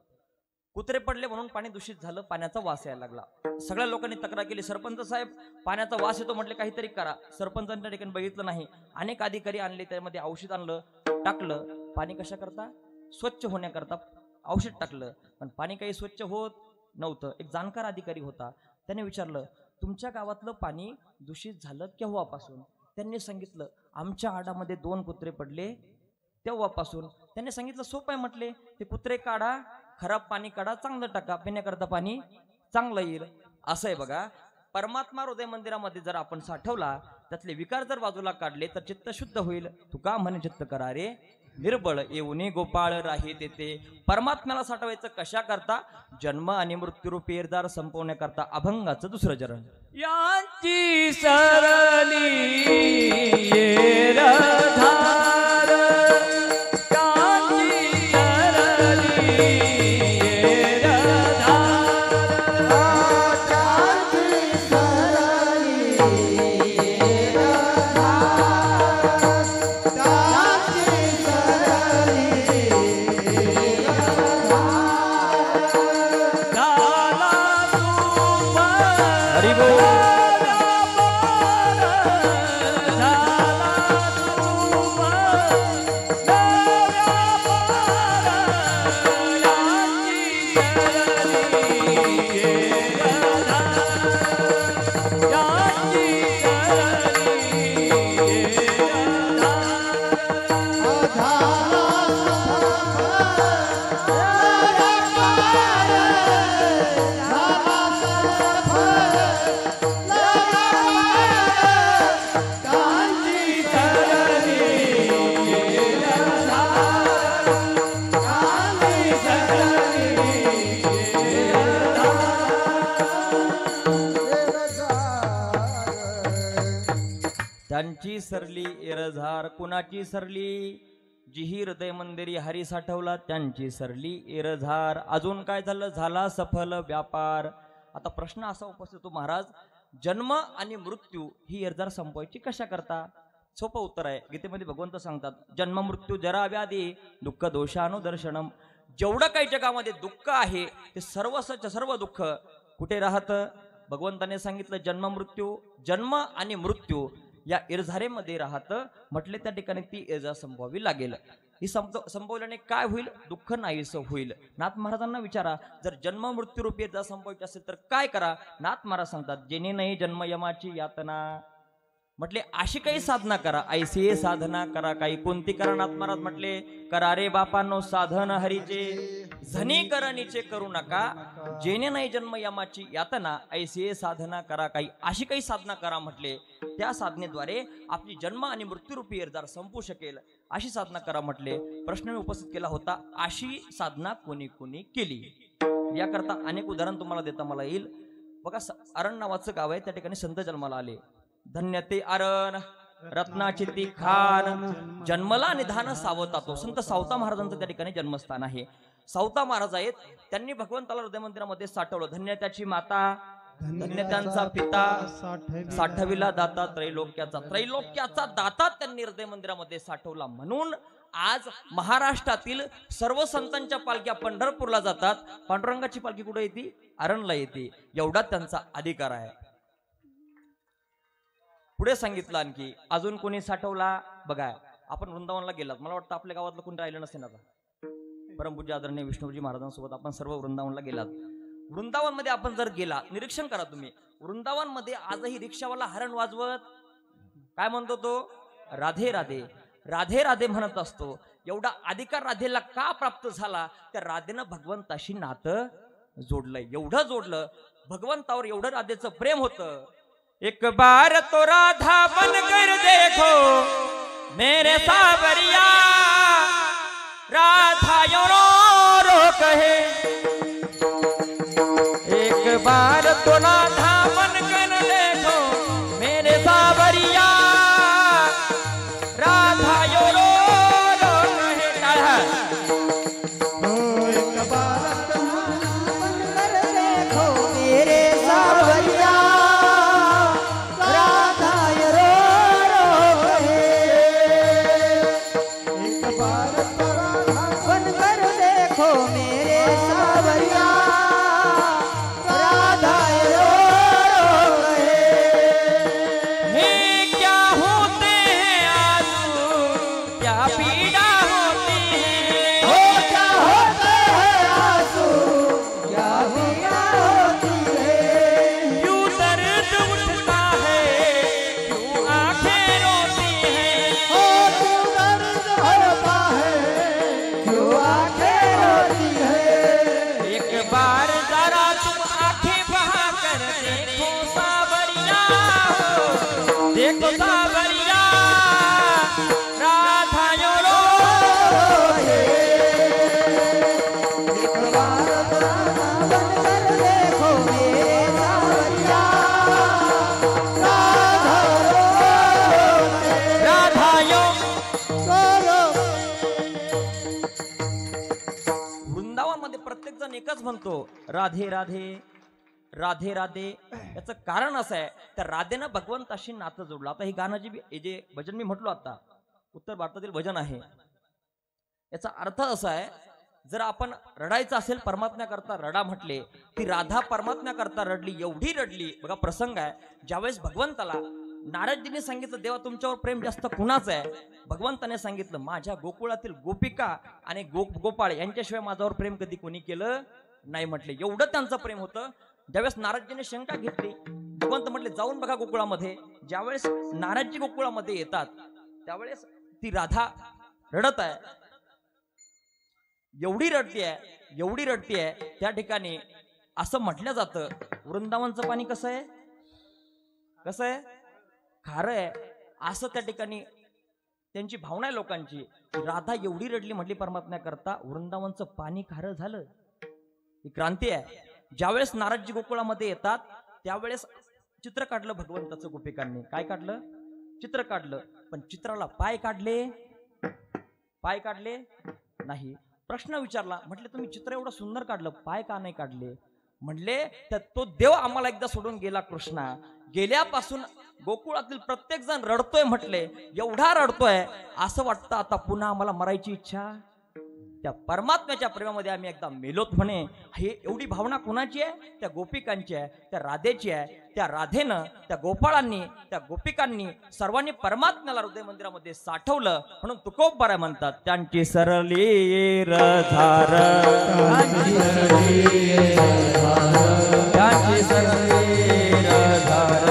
कुत्रे पडले म्हणून पाणी दूषित झालं, पाण्याचा वास यायला लागला. सगळ्या लोकांनी तक्रार केली, सरपंच साहेब पाण्याचा वास येतो, म्हटले काहीतरी करा. सरपंचांनी त्या ठिकाणी बघितलं नाही. अनेक अधिकारी आणले, त्यामध्ये औषध आणलं, टाकलं. पाणी कशा करता? स्वच्छ होण्याकरता औषध टाकलं, पण पाणी काही स्वच्छ होत नव्हतं. एक जाणकार अधिकारी होता, त्याने विचारलं, तुमच्या गावातलं पाणी दूषित झालं केव्हापासून? त्यांनी सांगितलं, आमच्या आडामध्ये 2 कुत्रे पडले तेव्हापासून. त्यांनी सांगितलं, सोपं आहे म्हटले, ते कुत्रे काढा, खराब पाणी काढा, चांगलं टाका, पिण्याकरता पाणी चांगलं येईल. असं आहे. बघा, परमात्मा हृदय मंदिरामध्ये जर आपण साठवला, त्यातले विकार जर बाजूला काढले तर चित्त शुद्ध होईल. तुका म्हणे चित्त करारे निर्बळ, येऊनी गोपाळ राही तेथे. परमात्म्याला साठवायचं कशा करता? जन्म आणि मृत्यूरूपी एरदार संपवण्याकरता अभंगाचं दुसरं चरण. यांची सरली येरधार, यांची सरली येरधार. त्यांची सरली एरझार, कुणाची सरली? जिही हृदय मंदिरी हरी साठवला त्यांची सरली एरझार. अजून काय झालं? झाला सफल व्यापार. आता प्रश्न असा उपस्थित होतो, महाराज जन्म आणि मृत्यू ही एरझार संपवायची कशा करता? सोपं उत्तर आहे, गीतेमध्ये भगवंत सांगतात, जन्म मृत्यू जरा व्याधी दुःख दोषानुदर्शनम. जेवढं काही जगामध्ये दुःख आहे ते सर्व दुःख कुठे राहतं? भगवंताने सांगितलं जन्म मृत्यू, जन्म आणि मृत्यू या इरझारेमध्ये राहतं. म्हटले त्या ठिकाणी ती इरझार संपवावी लागेल. ही संपवल्याने काय होईल? दुःख नाहीसं होईल. नाथ महाराजांना विचारा, जर जन्म मृत्यू रूपी जर संपवायचे असेल तर काय करा? नाथ महाराज सांगतात, जेणे नाही जन्म यमाची यातना. म्हटले अशी काही साधना करा, ऐसी साधना करा. काही कोणती करा? नाथ महाराज म्हटले, करा रे बापांनो साधन हरीचे, झनी करणीचे करू नका. जेणे नाही जन्म यमाची यातना, ऐसी साधना करा. काही अशी काही साधना करा म्हटले, त्या साधनेद्वारे आपली जन्म आणि मृत्यूरूपी एरजार संपू शकेल, अशी साधना करा म्हटले. प्रश्न मी उपस्थित केला होता, अशी साधना कोणी कोणी केली? याकरता अनेक उदाहरण तुम्हाला देता मला येईल. बघा, अरण नावाचं गाव आहे, त्या ठिकाणी संत जन्माला आले. धन्य ते अरण, रत्नाची ती खान, जन्मला निधान सावता तो. संत सावता महाराजांचं त्या ठिकाणी जन्मस्थान आहे. सावता महाराज आहेत, त्यांनी भगवंताला हृदय मंदिरामध्ये साठवलं. धन्य त्याची माता, धन्य त्यांचा पिता, साठविला दाता त्रैलोक्याचा दाता त्यांनी हृदय मंदिरामध्ये साठवला. म्हणून आज महाराष्ट्रातील सर्व संतांच्या पालख्या पंढरपूरला जातात. पांडुरंगाची पालखी कुठे येते? अरणला येते. एवढा त्यांचा अधिकार आहे. पुढे सांगितलं आणखी अजून कोणी साठवला? बघा, आपण वृंदावनला गेलात, मला वाटतं आपल्या गावातलं कोणी राहिलं नसेल. आता परमपूज्य आदरणीय विष्णुजी महाराजांसोबत आपण सर्व वृंदावनला गेलात. वृंदावन मध्ये आपण जर गेला, निरीक्षण करा तुम्ही, वृंदावन मध्ये आजही रिक्षावाला हरण वाजवत काय म्हणतो तो? राधे राधे राधे राधे म्हणत असतो. एवढा अधिकार राधेला का प्राप्त झाला? त्या राधेनं भगवंताशी नातं जोडलंय. एवढं जोडलं भगवंतावर, एवढं राधेचं प्रेम होतं. एक बार तो राधा बन कर देखो मेरे सावरिया, राधा यो रो कहे. एक बार तो राधा बन कर देखो मेरे सावरिया, राधा यो रो कहे. एक बार देखो मेरे सावरिया, एकच म्हणतो राधे राधे राधे राधे. याचं कारण असं आहे, त्या राधेनं भगवंताशी नातं जोडलं. आता हे गाणं जे भजन मी म्हटलो आता, उत्तर भारतातील भजन आहे. याचा अर्थ असा आहे, जर आपण रडायचं असेल परमात्म्याकरता रडा म्हटले, ती राधा परमात्म्याकरता रडली. एवढी रडली. बघा प्रसंग आहे, ज्यावेळेस भगवंताला नारदजीने सांगितलं देवा तुमच्यावर प्रेम जास्त कुणाचं आहे? भगवंताने सांगितलं माझ्या गोकुळातील गोपिका आणि गोपाळ यांच्याशिवाय माझ्यावर प्रेम कधी कोणी केलं नाही म्हटले. एवढं त्यांचं प्रेम होतं. ज्यावेळेस नारदजीने शंका घेतली, भगवंत म्हटले जाऊन बघा गोकुळामध्ये. ज्यावेळेस नारदजी गोकुळामध्ये येतात त्यावेळेस ती राधा रडत आहे. एवढी रडती आहे त्या ठिकाणी असं म्हटलं जातं वृंदावनचं पाणी कसं आहे खारं आहे. असं त्या ठिकाणी त्यांची भावना आहे लोकांची. राधा एवढी रडली म्हटली परमात्म्याकरता, वृंदावनचं पाणी खारं झालं. ही क्रांती आहे. ज्यावेळेस नारदजी गोकुळामध्ये येतात त्यावेळेस चित्र काढलं भगवंताचं गोपिकांनी. काय काढलं? चित्र काढलं. पण चित्राला पाय काढले नाही. प्रश्न विचारला, म्हटले तुम्ही चित्र एवढं सुंदर काढलं, पाय का नाही काढले? म्हणले तो देव आम्हाला एकदा सोडून गेला कृष्णा, गेल्यापासून गोकुळातील प्रत्येक जण रडतोय. म्हटले एवढा रडतोय असं वाटतं आता पुन्हा आम्हाला मरायची इच्छा त्या परमात्म्याच्या प्रेमामध्ये आम्ही एकदा मेलोत म्हणे. हे एवढी भावना कोणाची आहे? त्या गोपिकांची आहे, त्या राधेची आहे. त्या राधेनं, त्या गोपाळांनी, त्या गोपिकांनी सर्वांनी परमात्म्याला हृदय मंदिरामध्ये साठवलं. म्हणून तुकोबरा म्हणतात, त्यांची सरली रधार, त्यांची सरली रधार, त्यांची सरली रधार,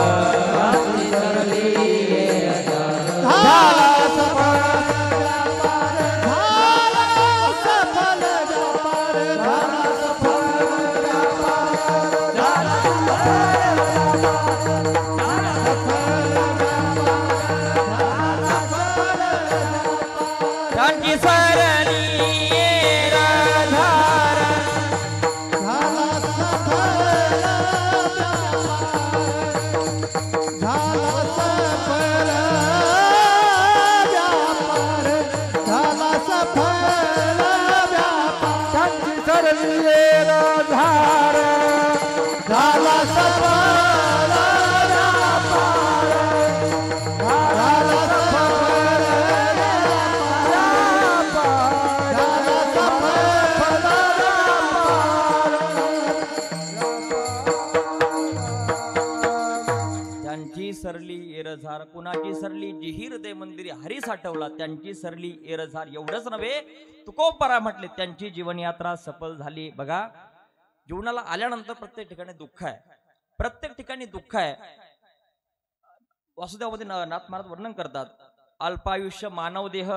त्यांची सरली एरझार. कुणाची सरली? जिही हृदय मंदिरी हरी साठवला त्यांची सरली एरझार. एवढंच नव्हे, तुकोबरा म्हटले त्यांची जीवन यात्रा सफल झाली. बघा, जीवनाला आल्यानंतर प्रत्येक ठिकाणी दुःख आहे, प्रत्येक ठिकाणी दुःख आहे. वासुदेवामध्ये नाथ महाराज वर्णन करतात, अल्पायुष्य मानव देह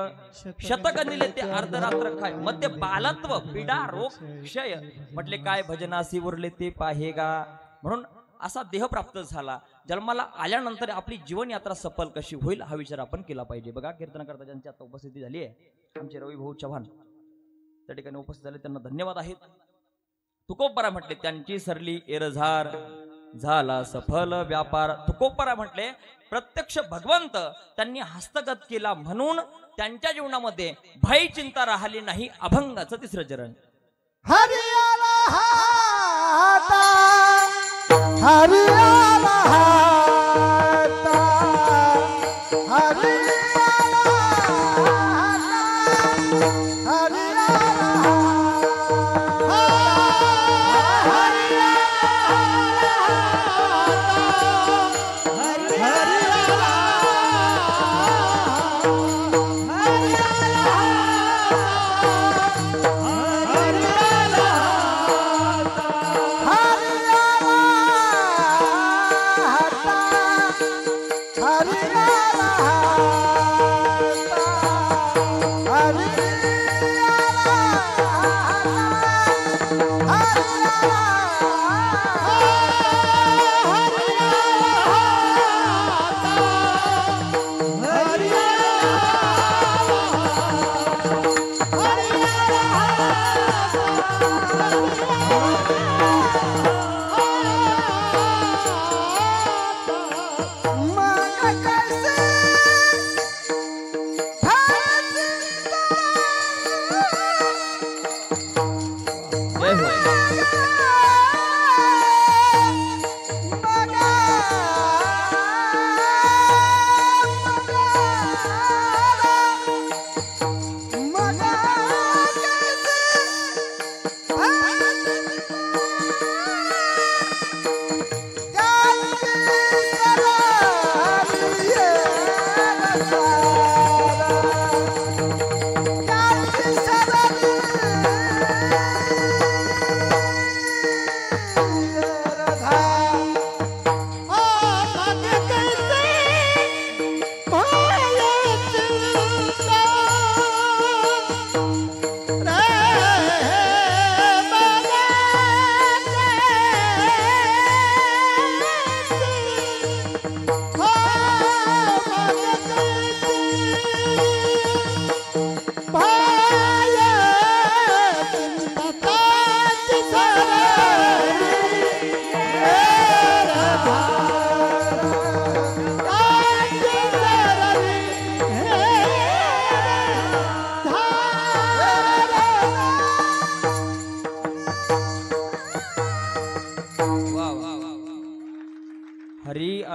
शतक निले ते अर्धरात्र खाय, मध्य बालत्व पीडा रोग क्षय, म्हटले काय भजनासी उरले ते पाहेगा. म्हणून असा देह प्राप्त झाला. जन्माला आल्यानंतर आपली जीवन यात्रा सफल कशी होईल हा विचार आपण केला पाहिजे. बघा, कीर्तनकर्ता ज्यांची आता उपस्थिती झाली आहे, आमचे रवी भाऊ चव्हाण त्या ठिकाणी उपस्थित झाले, त्यांना धन्यवाद आहेत. तुकोबरा म्हटले त्यांची सरली एरझार, झाला सफल व्यापार. तुकोबरा म्हटले प्रत्यक्ष भगवंत त्यांनी हस्तगत केला, म्हणून त्यांच्या जीवनामध्ये भय चिंता राहिली नाही. अभंगाचं तिसरं चरण. हरियाला हाता, हरियाला हाता, हरियाला हाता, हरियाला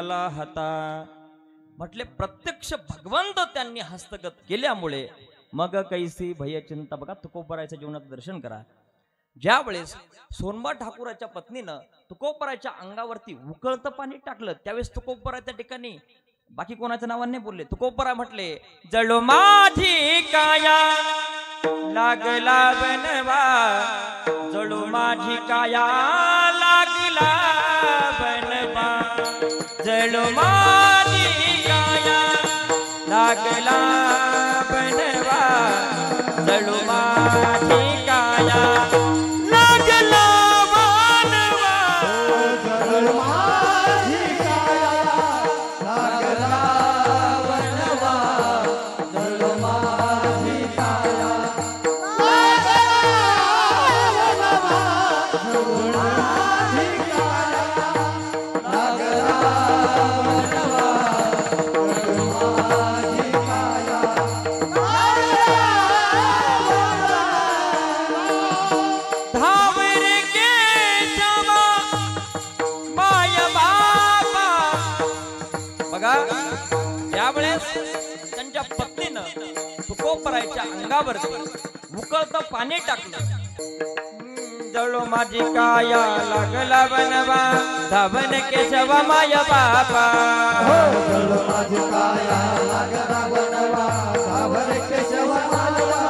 आला होता. म्हटले प्रत्यक्ष भगवंत त्यांनी हस्तगत केल्यामुळे मग कैसी भयचिंता. बघा तुकोबरायच्या जीवनात दर्शन करा. ज्या वेळेस सोनबा ठाकूराच्या पत्नीनं तुकोबरायच्या अंगावरती उकळतं पाणी टाकलं त्यावेळेस तुकोबराय त्या ठिकाणी बाकी कोणाच्या नावाने बोलले. तुकोबराय म्हटले जळो माझी काया लागला बनवा, जळो माझी काया लागला बनवा, जळो माझी काया लागला बनवा, जळो माझी काया लागला बनवा. जळ माझी काया लागला बनवा, जळ माझी काया लागला बनवा, जळ माझी काया लागला बनवा, जळ माझी काया धावर के जमा माय बाबा. बघा त्यावेळेस त्यांच्या पत्नीनं तुकोबरायच्या अंगावरती उकळतं पाणी टाकलं. जळो माझी काया लागला बनवा, धावन केशव माय बाबा. जळ माझी काया लागला बनवा, धावर केशव मानवा.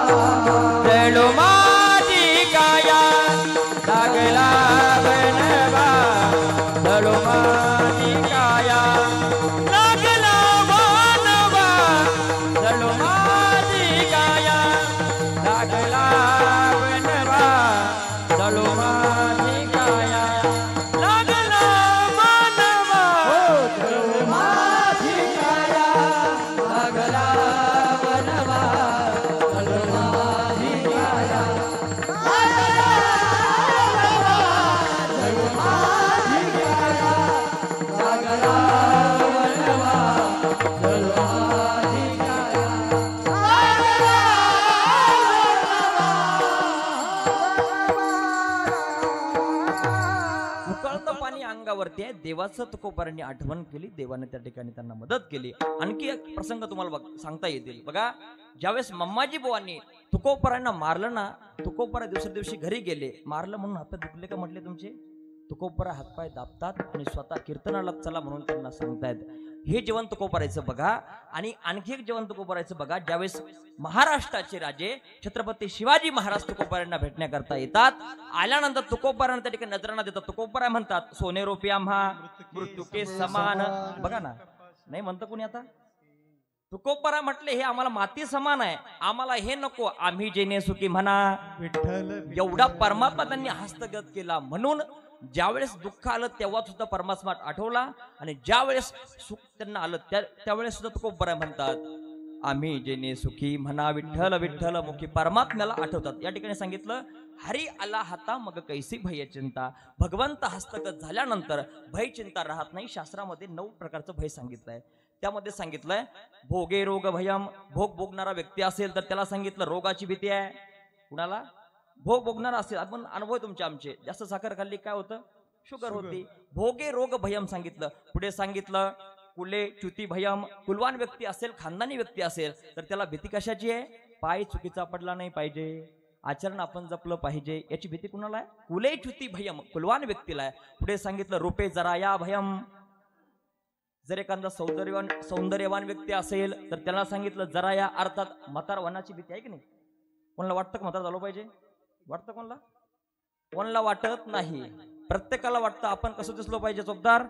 जळो माझी काया लागला बनवा, जळो माझी काया लागला बनवा, जळो माझी काया लागला बनवा, जळो माझी काया लागला बनवा. जळ माझी काया लागला बनवा, जळ माझी काया लागला बनवा, जळ माझी काया लागला बनवा, जळ माझी काया उकळतं पाणी अंगावरती आहे. देवाचं तुकोबरायांनी आठवण केली, देवाने त्या ठिकाणी त्यांना मदत केली. आणखी एक प्रसंग तुम्हाला सांगता येतील. बघा ज्यावेळेस मम्माजी बुवांनी तुकोबरायांना मारलं ना, तुकोबरा दुसऱ्या दिवशी घरी गेले. मारलं म्हणून हात दुखले का म्हटले तुमचे? तुकोबरा हातपाय दाबतात आणि स्वतः कीर्तनाला चला म्हणून त्यांना सांगतायत. हे जेवण तुकोबरायचं बघा. आणि आणखी एक जेवण तुकोबरायचं बघा. ज्यावेळेस महाराष्ट्राचे राजे छत्रपती शिवाजी महाराज तुकोबरायांना भेटण्याकरता येतात. आल्यानंतर तुकोबरायांना त्या ठिकाणी नजराणा देतात. तुकोबराय म्हणतात सोने रोपी आम्हा मृत्यू के समान. बघा ना, नाही म्हणतं कोणी आता? तुकोबराय म्हटले हे आम्हाला माती समान आहे, आम्हाला हे नको, आम्ही जेने सुखी म्हणा विठ्ठल. एवढा परमात्मा त्यांनी हस्तगत केला. म्हणून ज्यावेळेस दुःख आलं तेव्हा सुद्धा परमात्मा आठवला आणि ज्यावेळेस सुख त्यांना आलं त्यावेळेस सुद्धा तुकोबराय म्हणतात आम्ही जेने सुखी म्हणा विठ्ठल विठ्ठल मुखी. परमात्म्याला आठवतात. या ठिकाणी सांगितलं हरी आला हाता मग कैसी भय चिंता. भगवंत हस्तगत झाल्यानंतर भय चिंता राहत नाही. शास्त्रामध्ये 9 प्रकारचं भय सांगितलंय. त्यामध्ये सांगितलंय भोगे रोग भयम. भोग भोगणारा व्यक्ती असेल तर त्याला सांगितलं रोगाची भीती आहे. कुणाला? भोग भोगणारा असेल. आपण अनुभव तुमचे आमचे, जास्त साखर खाल्ली काय होतं? शुगर होती. भोगे रोग भयम सांगितलं. पुढे सांगितलं कुले च्युती भयम. कुलवान व्यक्ती असेल, खानदानी व्यक्ती असेल तर त्याला भीती कशाची आहे? पाय चुकीचा पडला नाही पाहिजे, आचरण आपण जपलं पाहिजे, याची भीती कुणाला आहे? कुले च्युती भयम, कुलवान व्यक्तीला आहे. पुढे सांगितलं रूपे जरा या भयम. जर एखादा सौंदर्यवान व्यक्ती असेल तर त्याला सांगितलं जरा या, अर्थात म्हातारवानाची भीती आहे की नाही? कोणाला वाटतं का म्हातार झालं पाहिजे? वाटतं कोणाला? कोणाला वाटत नाही. प्रत्येकाला वाटतं आपण कसं दिसलो पाहिजे? चोपदार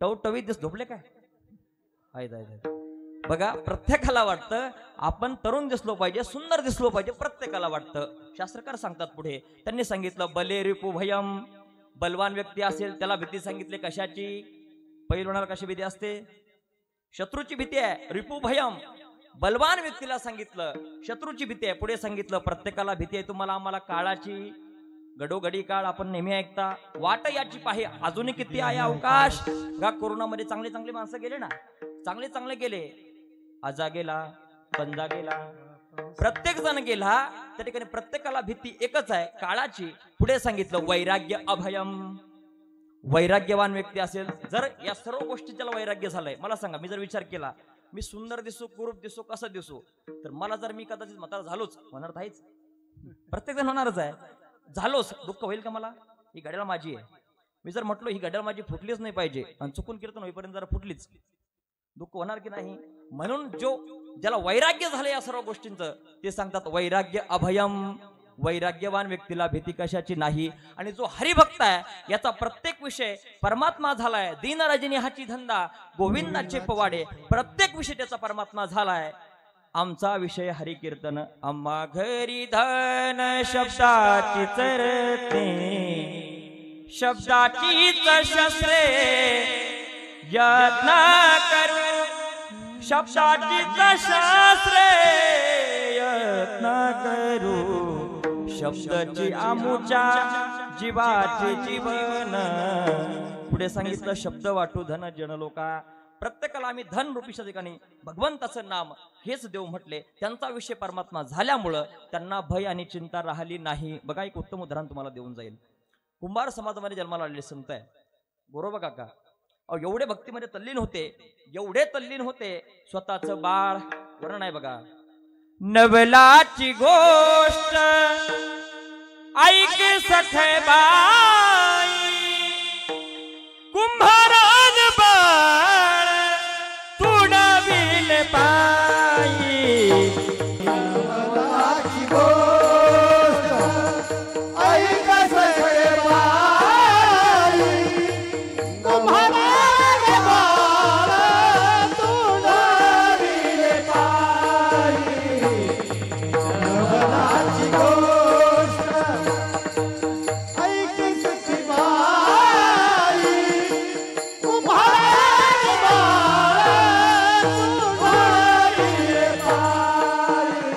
टवटवीत झोपले काय? बघा प्रत्येकाला वाटतं आपण तरुण दिसलो पाहिजे, सुंदर दिसलो पाहिजे, प्रत्येकाला वाटतं. शास्त्रकार सांगतात पुढे, त्यांनी सांगितलं बले रिपू भयम. बलवान व्यक्ती असेल त्याला भीती सांगितली कशाची? पैलवानाला कशी भीती असते? शत्रूची भीती आहे. रिपू भयम. बलवान व्यक्तीला सांगितलं शत्रूची भीती आहे. पुढे सांगितलं प्रत्येकाला भीती आहे तुम्हाला आम्हाला काळाची. घडोघडी काळ आपण नेहमी ऐकता. वाट याची पाहे अजूनही किती आहे अवकाश. का कोरोनामध्ये चांगले चांगले माणसं गेले ना, चांगले चांगले गेले. आजा गेला, पंजा गेला, प्रत्येक जण गेला. त्या ठिकाणी प्रत्येकाला भीती एकच आहे, काळाची. पुढे सांगितलं वैराग्य अभयम. वैराग्यवान व्यक्ती असेल, जर या सर्व गोष्टी त्याला वैराग्य झालंय, मला सांगा मी जर विचार केला मी सुंदर दिसू, कुरूप दिसू, कसं दिसू, तर मला जर मी कदाचित म्हातारा झालोच, होणार तर आहेच, प्रत्येक जण होणारच आहे, झालोच, दुःख होईल का मला? ही घड्याळ माझी आहे. मी जर म्हटलो ही घड्याळ माझी फुटलीच नाही पाहिजे आणि चुकून कीर्तन होईपर्यंत जरा फुटलीच, दुःख होणार की नाही? म्हणून ज्याला वैराग्य झालं या सर्व गोष्टींचं ते सांगतात वैराग्य अभयम, वैराग्यवान व्यक्तीला भीती कशाची नाही. आणि जो हरिभक्त आहे याचा प्रत्येक विषय परमात्मा झालाय. दीन रजनी हाची धंदा, गोविंदाचे पवाडे, प्रत्येक विषय त्याचा परमात्मा झालाय. आमचा विषय हरिकीर्तन. आम्हा घरी धन शब्दाची चरते, शब्दाचीच शस्त्रे यत्न करू, शब्दाचीच शस्त्रे यत्न करू, शब्दाची आमुच्या जीवाचे जीवन. पुढे सांगितलं शब्द वाटू धन जन लोका. प्रत्येकाला आम्ही धन रूपीच्या ठिकाणी भगवंताचं नाम हेच देव म्हटले. त्यांचा विषय परमात्मा झाल्यामुळं त्यांना भय आणि चिंता राहिली नाही. बघा एक उत्तम उदाहरण तुम्हाला देऊन जाईल. कुंभार समाजामध्ये जन्माला आलेले संत आहे गोरोबा काका. एवढे भक्तीमध्ये तल्लीन होते, एवढे तल्लीन होते, स्वतःचं बाळ वरण आहे बघा. नवलाची गोष्ट ऐक सखे बाई, कुंभारान बाळ तुडविल पायी. नवलाची गोष्ट ऐक सखे बाई, कुंभारान बाळ तुडविल पायी. नवलाची गोष्ट ऐक सखे बाई, कुंभारान बाळ तुडविल पायी.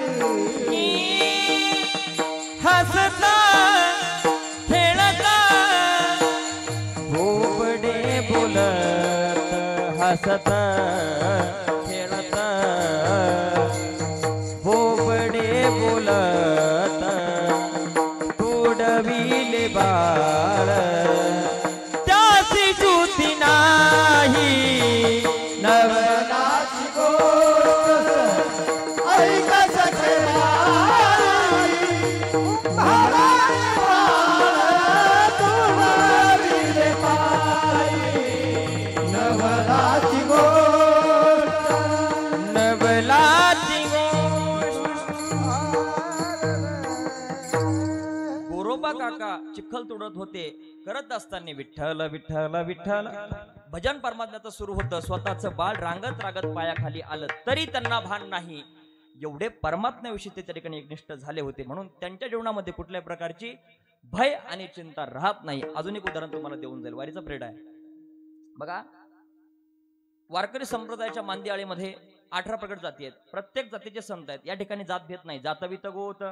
हसता खेळता भोपडे बोलत, हसत खेळत भोपडे बोलत, तुडविले बाळ त्याची ज्योती नाही. नवलाची गोष्ट ऐक सखे बाई, कुंभारान बाळ तुडविल पायी. नवलाची गोष्ट नवलाची गोरोबा काका चिखल तोडत होते. करत असताना विठ्ठल विठ्ठल विठ्ठल भजन परमात्म्याचं सुरू होतं. स्वतःचं बाळ रांगत रांगत पायाखाली आलं तरी त्यांना भान नाही. एवढे परमात्म्याविषयी ते त्या ठिकाणी एकनिष्ठ झाले होते. म्हणून त्यांच्या जीवनामध्ये कुठल्याही प्रकारची भय आणि चिंता राहत नाही. अजून एक उदाहरण तुम्हाला देऊन जाईल. वारीचा प्रेड आहे बघा. वारकरी संप्रदायाच्या मांदियाळीमध्ये 18 प्रगट जाती आहेत. प्रत्येक जातीचे संत आहेत. या ठिकाणी जातभेद नाही. जातवित गोत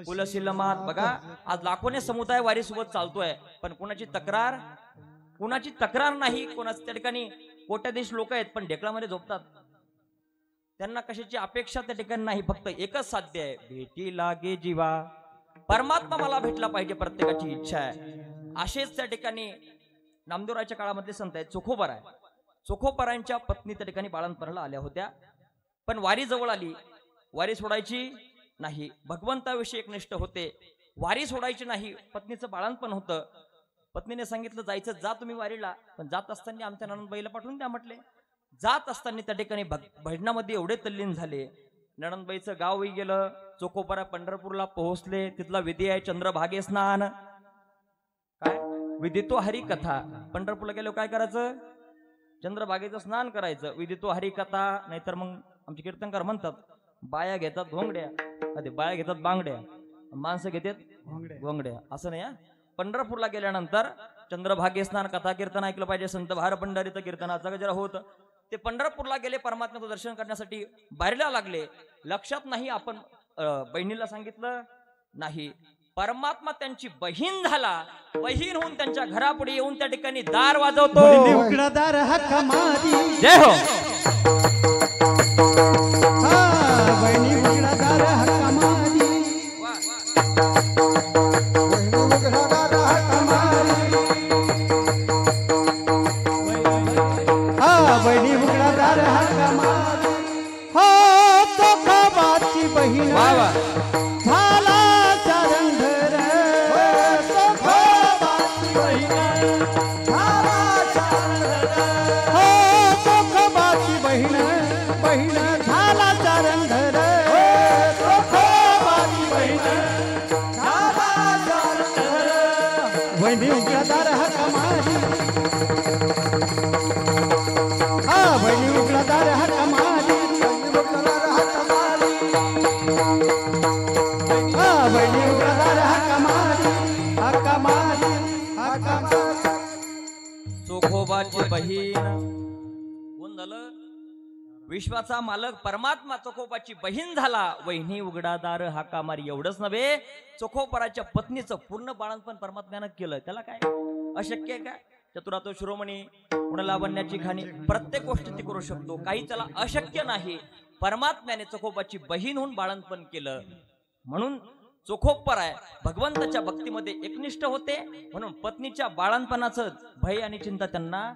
कुलशील मात. बघा आज लाखोने समुदाय वारी सोबत चालतोय, पण कुणाची तक्रार नाही. कोणाच त्या ठिकाणी कोट्याधीश लोक आहेत पण ढेकळामध्ये झोपतात. त्यांना कशाची अपेक्षा त्या ठिकाणी नाही. फक्त एकच साध्य आहे, भेटी लागे जीवा. परमात्मा मला भेटला पाहिजे, प्रत्येकाची इच्छा आहे. असेच त्या ठिकाणी नामदेवराच्या काळामधले संत आहेत. चोखोबार आहे. चोखोबारांच्या पत्नी त्या ठिकाणी बाळंतपणाला आल्या होत्या, पण वारी जवळ आली. वारी सोडायची नाही. भगवंताविषयी एकनिष्ठ होते. वारी सोडायची नाही. पत्नीचं बाळंतपण होतं. पत्नीने सांगितलं जायचं जा तुम्ही वारीला, पण जात असताना आमच्या नणंदबाईला पाठवून द्या म्हटले. जात असताना त्या ठिकाणी भजनामध्ये एवढे तल्लीन झाले. नणंदबाईचं गावही गेलं. चोखोबारा पंढरपूरला पोहोचले. तिथला विधी आहे चंद्रभागे स्नान. काय विधितो हरी कथा. पंढरपूरला गेलो काय करायचं? चंद्रभागेचं स्नान करायचं. विधितो हरी कथा. नाहीतर मग आमचे कीर्तनकार म्हणतात बाया घेतात घोंगड्या, बाया घेतात बांगड्या, माणसं घेतात घोंगड्या. असं नाही. पंढरपूरला गेल्यानंतर चंद्रभागे स्नान कथा कीर्तन ऐकलं पाहिजे. संत भार पंढरीचं कीर्तनाचा गजरा होत. ते पंढरपूरला गेले. परमात्म्याचं दर्शन करण्यासाठी बाहेरला लागले. लक्षात नाही आपण बहिणीला सांगितलं नाही. परमात्मा त्यांची बहीण झाला. बहीण होऊन त्यांच्या घरापुढे येऊन त्या ठिकाणी दार वाजवतो. उघडादार हक्क मारी. जय हो. बहिणी उघडादार हक्क मारी. उघडादार हक्क मारी. बहिणी उघडादार हक्क मारी. वहिनी उघडादार हाका मारी हा वहिनी उघडादार हाका मारी हा वहिनी उघडादार हाका मारी हाका मारी हाका मारी चोखोबाची बहीण कोण झालं विश्वाचा मालक परमात्मा चोखोबाची बहीण झाला वहिनी उघडादार हाका मारी एवढंच नव्हे चोखोपराच्या पत्नीचं पूर्ण बाळंतपण परमात्म्यानं केलं त्याला काय अशक्य आहे काय चतुरातो शिरोमणी गुणलावण्याची खाणी प्रत्येक गोष्ट ती करू शकतो काही त्याला अशक्य नाही परमात्म्याने चोखोबाची बहीण होऊन बाळंतपण केलं म्हणून चोखोपर आहे भगवंताच्या भक्तीमध्ये एकनिष्ठ होते म्हणून पत्नीच्या बाळंतपणाचं भय आणि चिंता त्यांना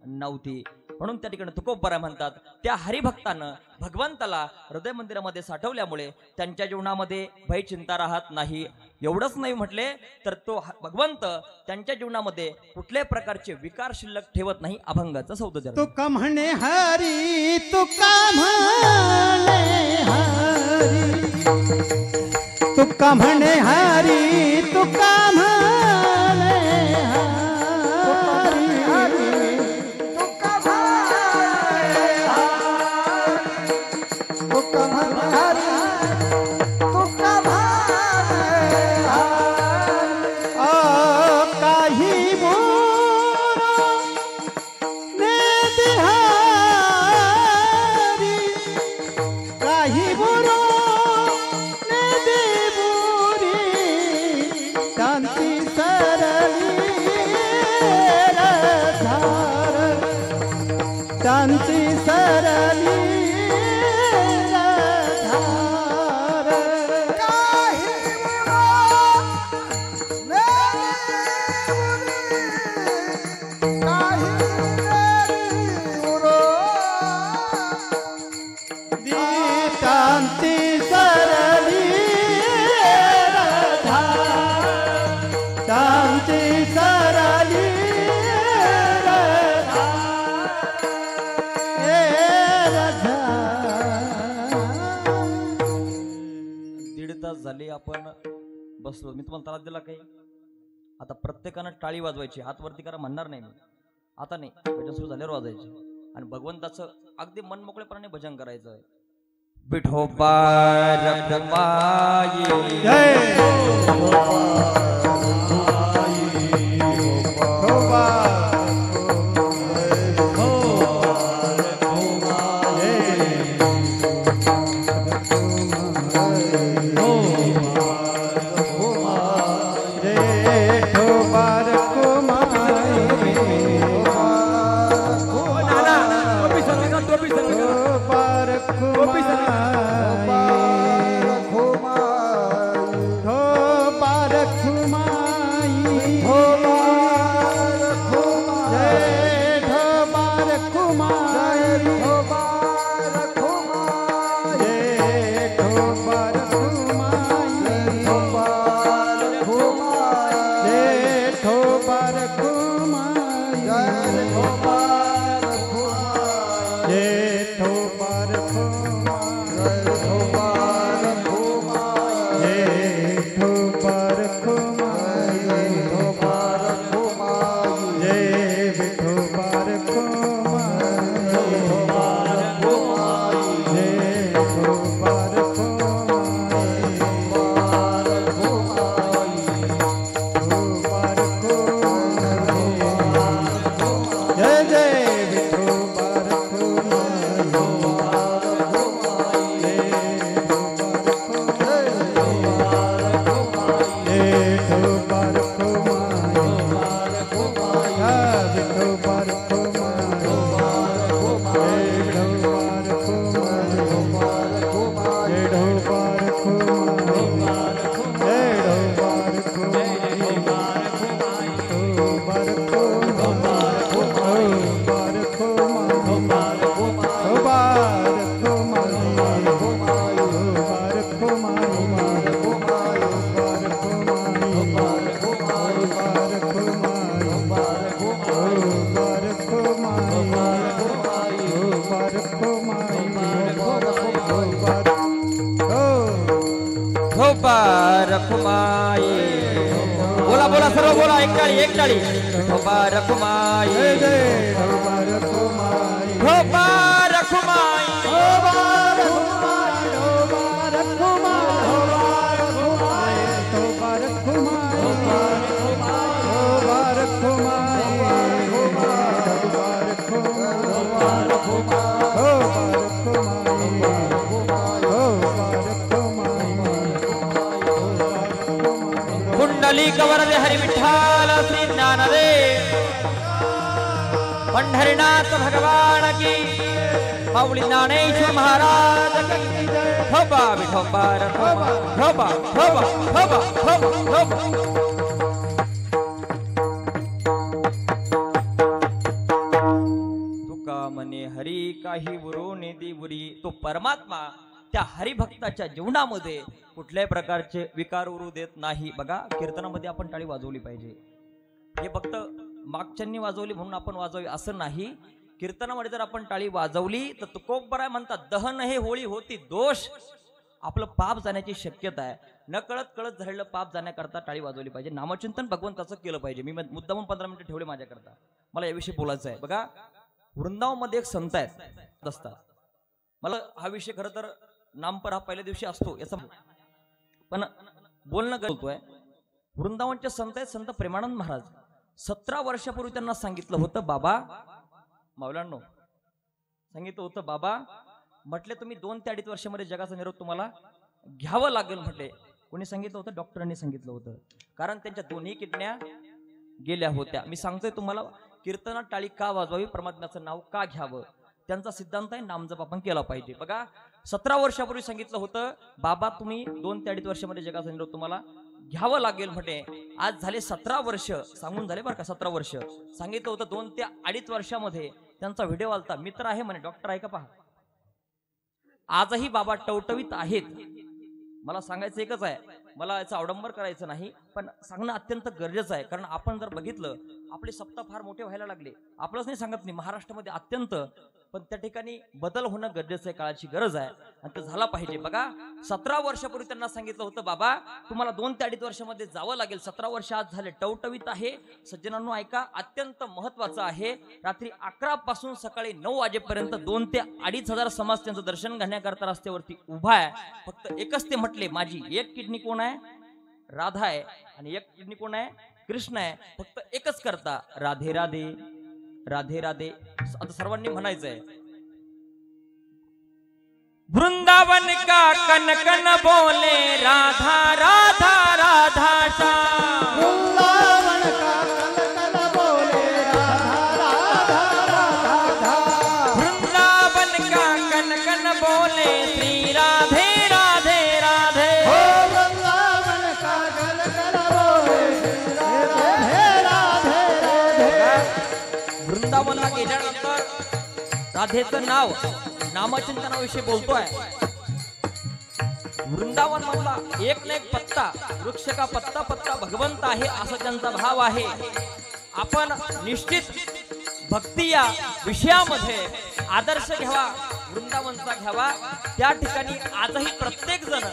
नव्हती म्हणून त्या ठिकाणी तुकोबरा म्हणतात त्या हरिभक्तानं भगवंताला हृदय मंदिरामध्ये साठवल्यामुळे त्यांच्या जीवनामध्ये भय चिंता राहत नाही एवढंच नाही म्हटले तर तो भगवंत त्यांच्या जीवनामध्ये कुठल्याही प्रकारचे विकार शिल्लक ठेवत नाही अभंगाचं सौंदर्य तुका म्हणे हरी तुका म्हणे हरी तुका म्हणे हरी तुका म्हणे शांती सरली झाले आपण बसलो मी तुम्हाला त्रास दिला काही आता प्रत्येकानं टाळी वाजवायची हात वरती करा म्हणणार नाही मी आता नाही भजन सुरू झाल्यावर वाजायची आणि भगवंताचं अगदी मन मोकळेपणाने भजन करायचं आहे विठोबा रखमाई रखमाई बोला बोला सर्व बोला एक टाळी एक टाळी विठोबा रखुमाई जय जय विठोबा रखुमाई विठोबा रखुमाई कुंडली कवरदे हरि विठ्ठल श्री ज्ञानदेव पंढरीनाथ भगवान की माऊली ज्ञानेश्वर महाराज की विठोबा विठोबा रखुमा विठोबा विठोबा विठोबा विठोबा तुका मने हरी काही उरोने देवरी तो परमात्मा त्या हरिभक्ताच्या जीवनामध्ये कुठल्याही प्रकारचे विकार उरू देत नाही. बघा कीर्तनामध्ये आपण टाळी वाजवली पाहिजे. हे फक्त मागच्यांनी वाजवली म्हणून आपण वाजवावी असं नाही. कीर्तनामध्ये जर आपण टाळी वाजवली तर तुकोबराय म्हणतात दहन हे होळी होती दोष. आपलं पाप जाण्याची शक्यता आहे. न कळत कळत झालेलं पाप जाण्याकरता टाळी वाजवली पाहिजे. नामचिंतन भगवंताचं केलं पाहिजे. मी मुद्दामून 15 मिनिटं ठेवले माझ्याकरता. मला याविषयी बोलायचं आहे. बघा वृंदावनमध्ये एक संत आहेत असतात. मला हा विषय खरं तर नामपर हा पहिल्या दिवशी असतो याचा पण बोलणं गरजेचं आहे. वृंदावनचे संत आहेत संत प्रेमानंद महाराज. 17 वर्षापूर्वी त्यांना सांगितलं होतं बाबा मौलांनो सांगितलं होतं बाबा म्हटले तुम्ही 2 ते 2.5 वर्षामध्ये जगाचा निरोप तुम्हाला घ्यावं लागेल म्हटले. कोणी सांगितलं होतं? डॉक्टरांनी सांगितलं होतं. कारण त्यांच्या दोन्ही किडन्या गेल्या होत्या. मी सांगतोय तुम्हाला कीर्तनात टाळी का वाजवावी, परमात्म्याचं नाव का घ्यावं, त्यांचा सिद्धांत आहे नामजप आपण केला पाहिजे. बघा 17 वर्षापूर्वी सांगितलं होतं बाबा तुम्ही 2 ते 2.5 वर्षामध्ये जगाचा निरोप तुम्हाला घ्यावं लागेल म्हणे. आज झाले 17 वर्ष सांगून झाले बरं का. 17 वर्ष सांगितलं होतं 2 ते 2.5 वर्षामध्ये त्यांचा व्हिडिओ आलता. मित्र आहे म्हणे डॉक्टर आहे का पहा. आजही बाबा टवटवीत आहेत. मला सांगायचं एकच आहे, मला याचा अवडंबर करायचं नाही पण सांगणं अत्यंत गरजेचं आहे. कारण आपण जर बघितलं आपले सप्ताह फार मोठे व्हायला लागले. आपलंच नाही सांगत नाही महाराष्ट्रामध्ये अत्यंत, पण त्या ठिकाणी बदल होणं गरजेचं आहे. काळाची गरज आहे आणि ते झाला पाहिजे. बघा 17 वर्षापूर्वी त्यांना सांगितलं होतं बाबा तुम्हाला 2 ते 2.5 वर्षामध्ये जावं लागेल. 17 वर्ष आज झाले टवटवीत आहे. सज्जनांनो ऐका अत्यंत महत्वाचं आहे. रात्री 11 पासून सकाळी 9 वाजेपर्यंत 2 ते 2.5 हजार समाज त्यांचं दर्शन घेण्याकरता रस्त्यावरती उभा आहे. फक्त एकच ते म्हटले माझी एक किडनी कोण आहे? राधा आहे. आणि एक किडनी कोण आहे? कृष्ण आहे. फक्त एकच करता राधे राधे राधे राधे. आता सर्वांनी म्हणायचंय वृंदावन का कन कन बोले राधा राधा राधा श्याम. वृंदावन का कन कन बोले राधा राधा राधा. वृंदावन का कन कन बोले श्री राधे राधे राधे. वृंदावन का कन कन बोले राधे राधे राधे. वृंदावनला गेल्यानंतर राधेचं नाव नामचिंतनाविषयी बोलतोय. वृंदावन मधला एक ना एक पत्ता वृक्ष का पत्ता पत्ता भगवंत आहे असा त्यांचा भाव आहे. आपण निश्चित भक्ती या विषयामध्ये आदर्श घ्यावा, वृंदावनचा घ्यावा. त्या ठिकाणी आजही प्रत्येक जण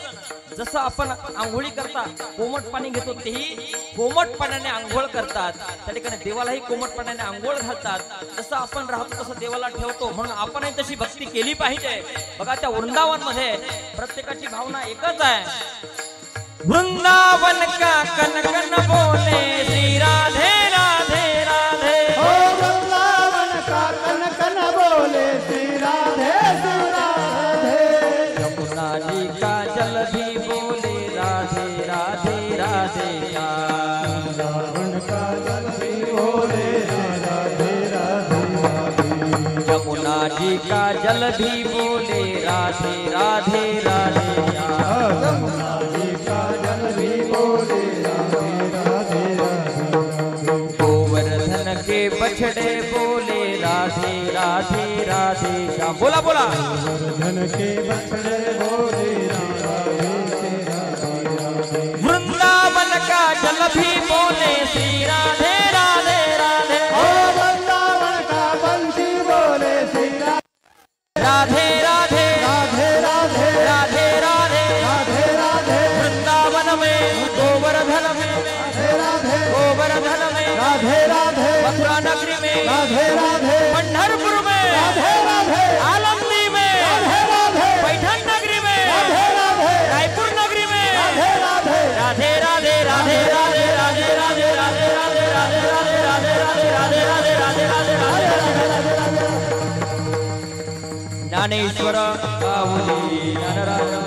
जसं आपण आंघोळी करता कोमट पाणी घेतो तेही कोमट पाण्याने आंघोळ करतात. त्या ठिकाणी देवालाही कोमट पाण्याने आंघोळ घालतात. जसं आपण राहतो तसं देवाला ठेवतो. म्हणून आपणही तशी भक्ती केली पाहिजे. बघा त्या वृंदावन मध्ये प्रत्येकाची भावना एकच आहे. वृंदावन का कन कन बोले श्री राधे राधे राधे. वृंदावन का कन कन बोले श्री राधे श्री राधे. यमुना जी का जल भी बोले राधे राधे राधे श्याम. वृंदावन का जल भी बोले राधे राधे राधे. यमुना जी का जल भी बोले राधे राधे राधे श्याम. यमुना जी का जल भी बोले राधे राधे राधे. गोवर्धन के बछड़े बोले राधे राधे राधे श्याम. बोला बोला. गोवर्धन के बछड़े बोले राधे राधे राधे. वृंदावन का जल भी बोले श्री राधे राधे राधे. वृंदावन का बंसी बोले श्री राधे राधे राधे राधे राधे राधे राधे राधे. वृंदावन में गोवर्धन में राधे राधे राधे राधे मथुरा नगरी में, राधे राधे पंढरपुर में, राधे राधे आलमदी में, राधे राधे पैठण नगरी में, राधे राधे रायपुर नगरी में, राधे राधे राधे राधे राधे राधे राधे राधे राधे राधे राधे राधे राधे राधे राधे राधे राधे राधे राधे ज्ञानेश्वर काहुली ज्ञानराज